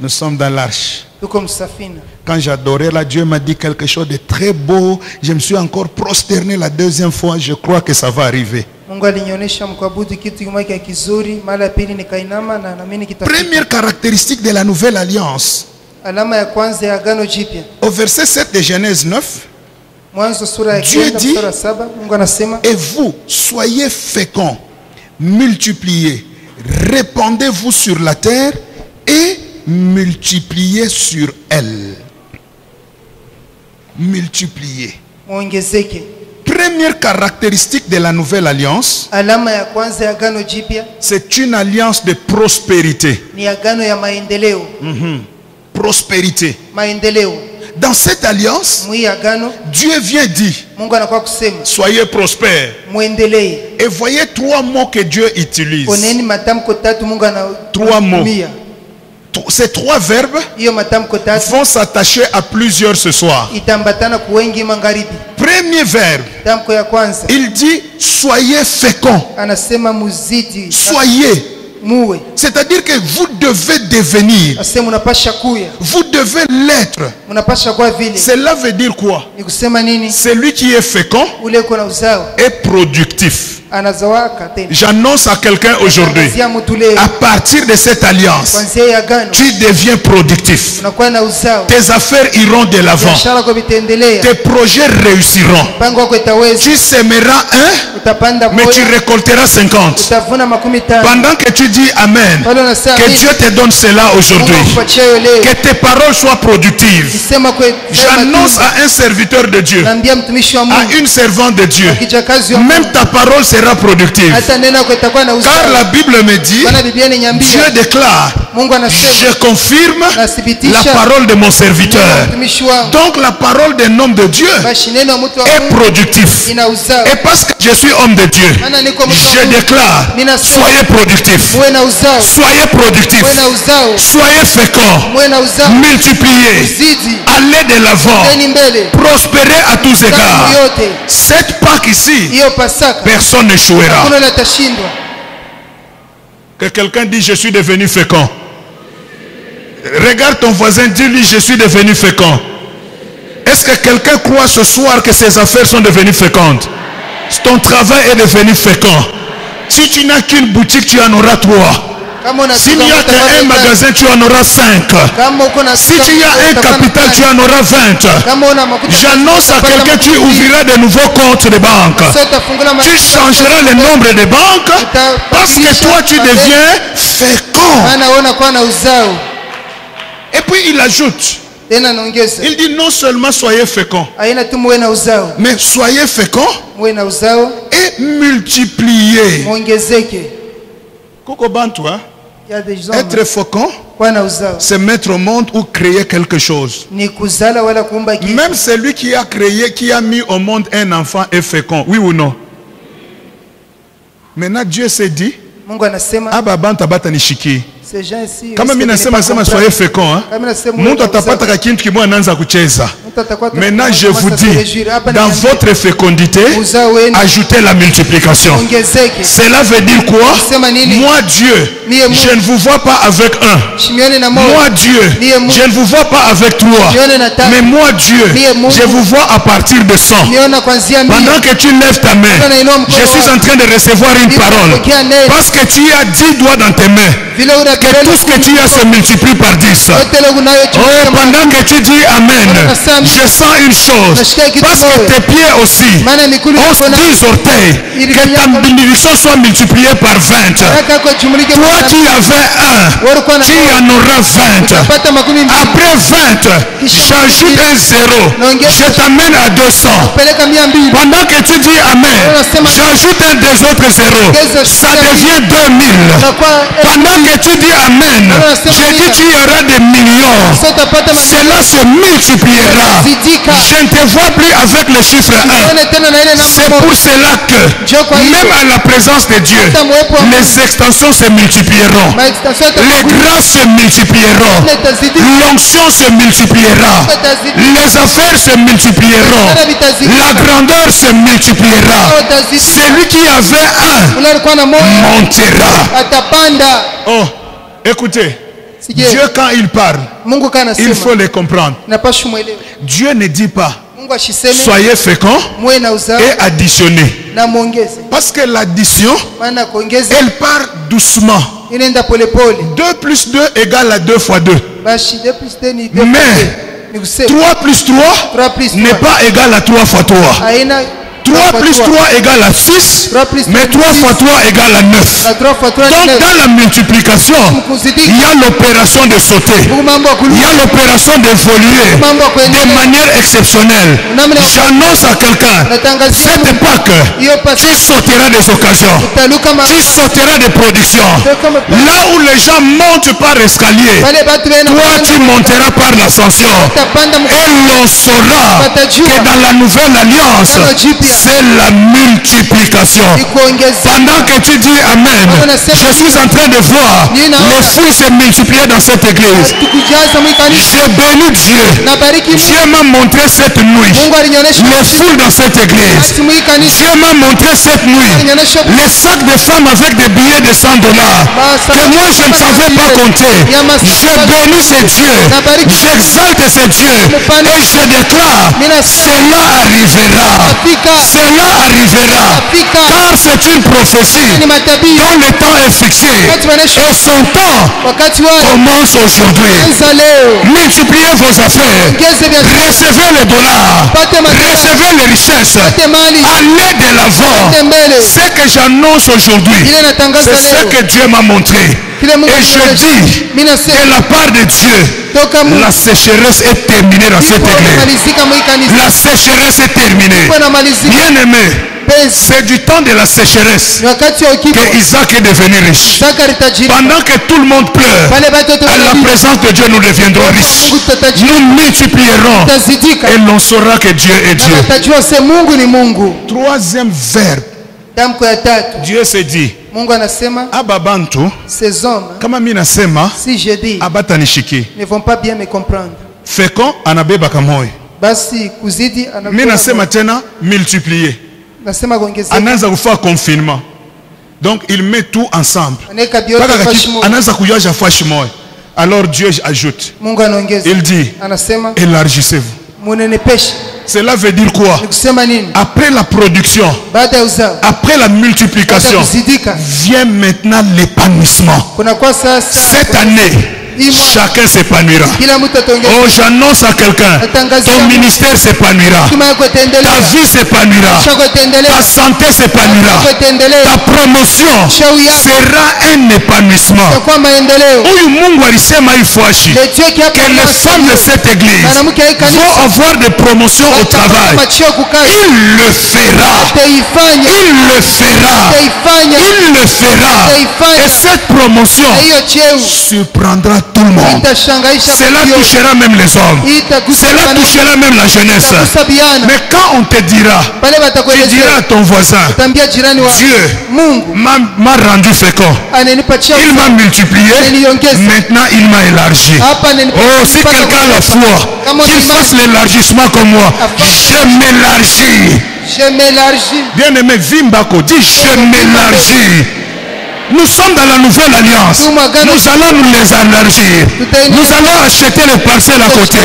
nous sommes dans l'arche. tuko msafina. Quand j'adorais là, Dieu m'a dit quelque chose de très beau. Je me suis encore prosterné la deuxième fois. Je crois que ça va arriver. Mungu alinionyesha mkuabudu kitu kimoja kizuri, mara pili nikainama na naamini kitafika. Première caractéristique de la nouvelle alliance. Alama ya kwanza ya agano jipya, Au verset 7 de Genèse 9. Mwanzo sura ya Dieu 9 dit, mstari wa 7, Mungu anasema, et vous, soyez féconds, multipliez, répandez-vous sur la terre et multipliez sur elle. Multipliez. muongezeke. Première première caractéristique de la nouvelle alliance, Alama ya kwanza ya agano jipya c'est une alliance de prospérité. ni agano ya maendeleo. Prospérité. Maendeleo. Dans cette alliance, Mwi agano Dieu vient dire, Mungu anakuwa kusema soyez prospères. muendelee. Et voyez 3 mots que Dieu utilise. Oneni matamko tatu Mungu 3 mots. anatumia. Ces 3 verbes Hiyo matamko tatu vont s'attacher à plusieurs ce soir. itambatana kuwengi magharibi. Premier verbe, Tamko ya kwanza il dit soyez féconds. anasema muzidi, Soyez. muwe. C'est-à-dire que vous devez devenir. Asema unapasha kuya, Vous devez l'être. unapasha kwa vile. Cela veut dire quoi? Ni kusema nini? Celui qui est fécond Ule uko na uzao est productif. anazawaka tena. J'annonce à quelqu'un aujourd'hui, Kuanzia mtu leo, à partir de cette alliance, kuanzia ya agano tu deviens productif. unakuwa na uzao. Tes affaires iront de l'avant. Biashara kwa vitaendelea. Tes projets réussiront. Mpango wako itaweza. Tu sèmeras un, Utapanda mais tu moja, récolteras 50. utavuna 50. Pendant que tu dis Amen, Pale unasema que amini, Dieu te donne cela Mungu aujourd'hui. akupatie hiyo leo. Que tes paroles soient productives. Sema kwa J'annonce à un serviteur de Dieu, naambia mtumishi wa à Mungu, une servante de Dieu, kijakazi wa même Mungu, ta parole sera productive. hata neno kwa itakuwa na Car uzao. la Bible me dit, Maana Biblia inaniambia, Dieu déclare, Mungu anasema je confirme nathibitisha la parole de mon serviteur. mtumishi wangu. Donc la parole d'un homme de Dieu Basi neno mtu wa est Mungu productif. ina uzao. Et parce que je suis homme de Dieu, Maana niko mtu wa je Mungu. déclare, soyez productifs. Muwe na uzao. Soyez productifs. Muwe na uzao. Soyez féconds. Muwe na uzao. Multipliez. Zidi. Allez de l'avant. Teni mbele. Prospérez à tous égards. Zamu yote. Cette Pâque ici, Hiyo Pasaka. personne n'échouera. Hakuna latashindwa. Que quelqu'un dise, je suis devenu fécond. Regarde ton voisin, dis-lui, je suis devenu fécond. Est-ce que quelqu'un croit ce soir que ses affaires sont devenues fécondes? Ton travail est devenu fécond. Si tu n'as qu'une boutique, tu en auras 3. S'il n'y a qu'un magasin, tu en auras 5. Si tu y as un capital, tu en auras 20. J'annonce à quelqu'un, tu ouvriras de nouveaux comptes de banque. Tu changeras le nombre de banques parce que toi, tu deviens fécond. Et puis il ajoute, il dit non seulement soyez féconds, mais soyez féconds et multipliez. Koko bantu, hein? Être fécond, c'est mettre au monde ou créer quelque chose. Même celui qui a créé, qui a mis au monde un enfant est fécond, oui ou non? Maintenant Dieu s'est dit, Aba banta bata nishiki. Kama mimi nasema soyez fécond, hein? Mungu atapata kintu kimoja anaanza kucheza. Maintenant je vous dis, dans votre fécondité, ajoutez la multiplication. Cela veut dire quoi? Moi Dieu, je ne vous vois pas avec un. Moi Dieu, je ne vous vois pas avec 3. Mais moi Dieu, je vous vois à partir de 100. Pendant que tu lèves ta main, je suis en train de recevoir une parole. Parce que tu as 10 doigts dans tes mains. Que tout ce que tu as se multiplie par 10. Oh, pendant que tu dis Amen, je sens une chose. Parce que tes pieds aussi ont 10 orteils. Que ta bénédiction soit multipliée par 20. Toi qui avais 1, tu en auras 20. Après 20, j'ajoute un 0. Je t'amène à 200. Pendant que tu dis Amen, j'ajoute un des autres 0. Ça devient 2000. Pendant que tu dis Amen, je dis tu y auras des millions. Cela se multipliera. Je ne te vois plus avec le chiffre 1. C'est pour cela que même à la présence de Dieu, les extensions se multiplieront. Les grâces se multiplieront. L'onction se multipliera. Les affaires se multiplieront. La grandeur se multipliera. Celui qui avait 1 montera. Oh, écoutez, Dieu quand il parle, il faut le comprendre. Dieu ne dit pas soyez féconds et additionnez. Parce que l'addition, elle part doucement. 2 plus 2 égale à 2 fois 2. Mais 3 plus 3 n'est pas égal à 3 fois 3. 3 plus 3 égale à 6, mais 3 fois 3 égale à 9. Donc dans la multiplication, il y a l'opération de sauter, il y a l'opération d'évoluer de manière exceptionnelle. J'annonce à quelqu'un, cette époque, tu sauteras des occasions, tu sauteras des productions. Là où les gens montent par escalier, toi tu monteras par l'ascension. Et l'on saura que dans la nouvelle alliance, c'est la multiplication. Pendant que tu dis Amen, je suis en train de voir les fouilles se multiplier dans cette église. Je bénis Dieu. Dieu m'a montré cette nuit les foules dans cette église. Dieu m'a montré cette nuit les sacs de femmes avec des billets de $100 que moi je ne savais pas compter. Je bénis ce Dieu, j'exalte ce Dieu et je déclare cela arrivera, cela arrivera, car c'est une prophétie dont le temps est fixé et son temps commence aujourd'hui. Multipliez vos affaires, recevez les dollars, recevez les richesses, allez de l'avant. Ce que j'annonce aujourd'hui, c'est ce que Dieu m'a montré. Et je dis de la part de Dieu, la sécheresse est terminée dans cette église. La sécheresse est terminée. Bien aimé, c'est du temps de la sécheresse que Isaac est devenu riche. Pendant que tout le monde pleure, à la présence de Dieu nous deviendrons riches. Nous multiplierons et l'on saura que Dieu est Dieu. Troisième verbe, Dieu s'est dit, aba bantu ces hommes, kama mimi nasema si je dis, abatanishiki ne vont pas bien me comprendre. fekon anabebaka moyo. Basi kuzidi Mimi nasema tena multiplier. Nasema kuongezeka. Anaanza kufanya confinement. Donc il met tout ensemble. Anaanza kujaza fashi moyo. Alors Dieu ajoute. Mungu anaongeza. Il dit, anasema élargissez-vous. Munenepeshe. Cela veut dire quoi? Après la production, après la multiplication, vient maintenant l'épanouissement. Cette année, chacun s'épanouira. Oh, j'annonce à quelqu'un, ton ministère s'épanouira, ta vie s'épanouira, ta santé s'épanouira, ta promotion sera un épanouissement. Que les femmes de cette église vont avoir des promotions au travail. Il le fera. Il le fera. Il le fera. Et cette promotion surprendra tout le monde. Cela touchera même les hommes. Cela touchera même la jeunesse. Mais quand on te dira, tu diras à ton voisin, Dieu m'a rendu fécond. Il m'a multiplié. Maintenant il m'a élargi. Oh, si quelqu'un a la foi, qu'il fasse l'élargissement comme moi. Je m'élargis. Je m'élargis. Bien aimé, Vimbako dit je m'élargis. Nous sommes dans la nouvelle alliance. Nous allons nous les élargir. Nous allons acheter les parcelles à côté.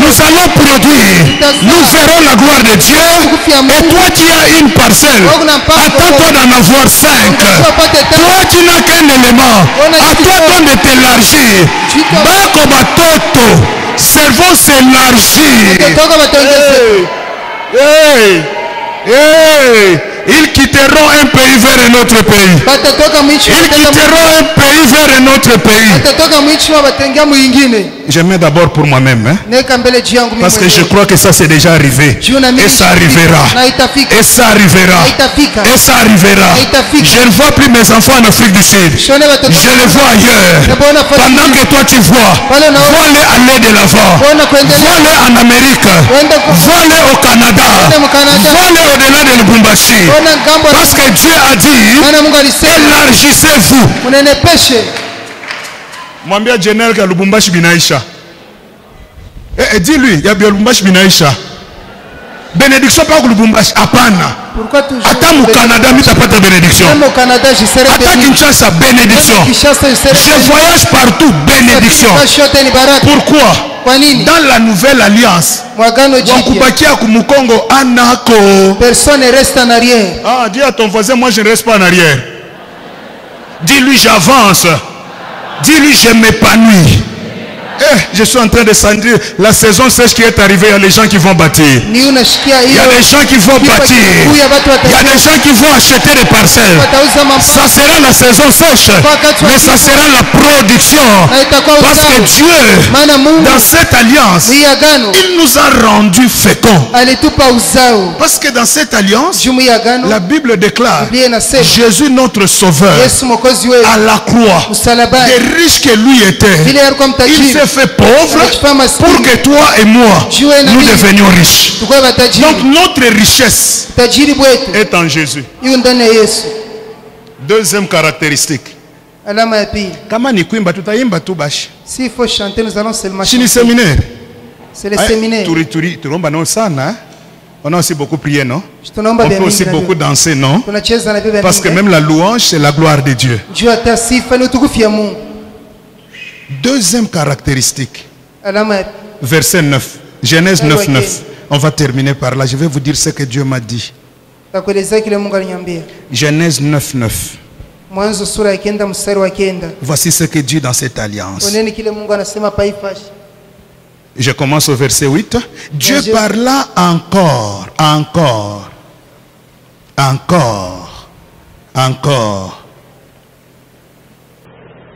Nous allons produire. Nous verrons la gloire de Dieu. Et toi qui as une parcelle, attends-toi d'en avoir 5. Toi qui n'as qu'un élément, attends-toi de t'élargir. Bako batoto, cerveau s'élargit. Hey, hey. Ils quitteront un pays vers un autre pays. Ils quitteront un pays vers un autre pays. Je mets d'abord pour moi-même. Hein? Parce que je crois que ça c'est déjà arrivé. Et ça arrivera. Et ça arrivera. Et ça arrivera. Je ne vois plus mes enfants en Afrique du Sud. Je les vois ailleurs. Pendant que toi tu vois, vois-les aller de l'avant. Vois-les en Amérique. Vois-les au Canada. Vois-les au-delà de Lubumbashi. Parce que Dieu a dit, élargissez-vous. Mwambia Jenel ka Lubumbashi binaisha. Dis-lui, ya Lubumbashi binaisha. Bénédiction pas au Lubumbashi, apana. Attends au Canada, mais tu n'as pas de bénédiction. Attends Kinshasa, bénédiction. Je voyage partout, bénédiction. Pourquoi? Dans la nouvelle alliance, personne ne reste en arrière. Ah, dis à ton voisin, moi je ne reste pas en arrière. Dis-lui, j'avance. Dis-lui, je m'épanouis. je suis en train de sentir la saison sèche qui est arrivée. Il y a les gens qui vont bâtir. Il y a des gens qui vont bâtir. Il y a des gens qui vont acheter des parcelles. Ça sera la saison sèche, mais ça sera la production. Parce que Dieu, dans cette alliance, il nous a rendus féconds. Parce que dans cette alliance, la Bible déclare Jésus notre Sauveur à la croix, des riches que lui était, il s'est fait pauvre pour que toi et moi nous devenions riches. Donc notre richesse est en Jésus. Deuxième caractéristique. S'il faut chanter, nous allons seulement chanter. C'est le séminaire. On a aussi beaucoup prié, non? On peut aussi beaucoup danser, non? Parce que même la louange, c'est la gloire de Dieu. Deuxième caractéristique. Verset 9. Genèse 9, 9. On va terminer par là. Je vais vous dire ce que Dieu m'a dit. Genèse 9, 9. Voici ce que Dieu dit dans cette alliance. Je commence au verset 8. Dieu parla encore.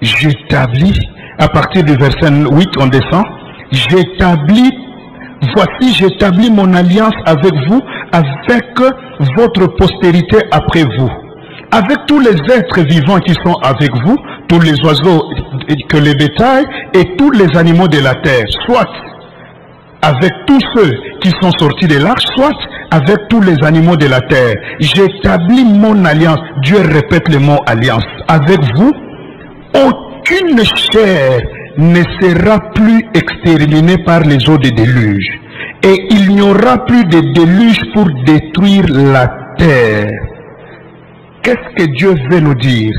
J'établis, à partir du verset 8, on descend. Voici, j'établis mon alliance avec vous, avec votre postérité après vous, avec tous les êtres vivants qui sont avec vous, tous les oiseaux, que les bétails et tous les animaux de la terre, soit avec tous ceux qui sont sortis de l'arche, soit avec tous les animaux de la terre. J'établis mon alliance. Dieu répète le mot alliance. Avec vous, aucune chair ne sera plus exterminée par les eaux de déluge. Et il n'y aura plus de déluge pour détruire la terre. Qu'est-ce que Dieu veut nous dire?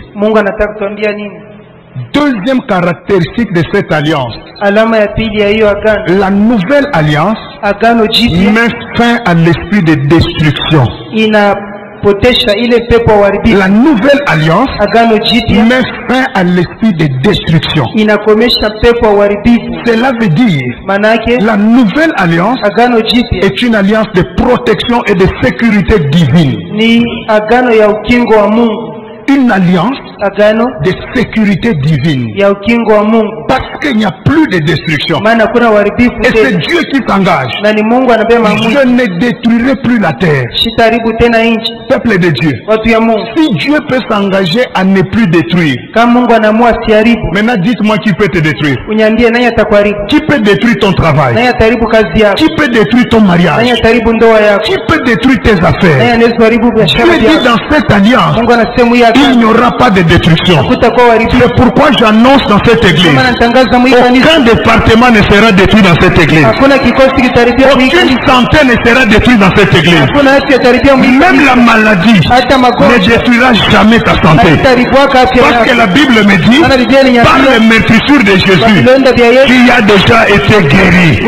Deuxième caractéristique de cette alliance. La nouvelle alliance met fin à l'esprit de destruction. La nouvelle alliance met fin à l'esprit de destruction. Cela veut dire la nouvelle alliance est une alliance de protection et de sécurité divine. Une alliance de sécurité divine. Parce qu'il n'y a plus de destruction. Et c'est Dieu qui s'engage. Je ne détruirai plus la terre. Peuple de Dieu. Si Dieu peut s'engager à ne plus détruire, maintenant dites-moi qui peut te détruire. Qui peut détruire ton travail? Qui peut détruire ton mariage? Qui peut détruire tes affaires? Dieu dit dans cette alliance, il n'y aura pas de destruction. C'est pourquoi j'annonce dans cette église, aucun département ne sera détruit dans cette église. Aucune santé ne sera détruite dans cette église. Même la maladie ne détruira jamais ta santé. Parce que la Bible me dit, par les meurtrissures de Jésus, qui a déjà été guéri.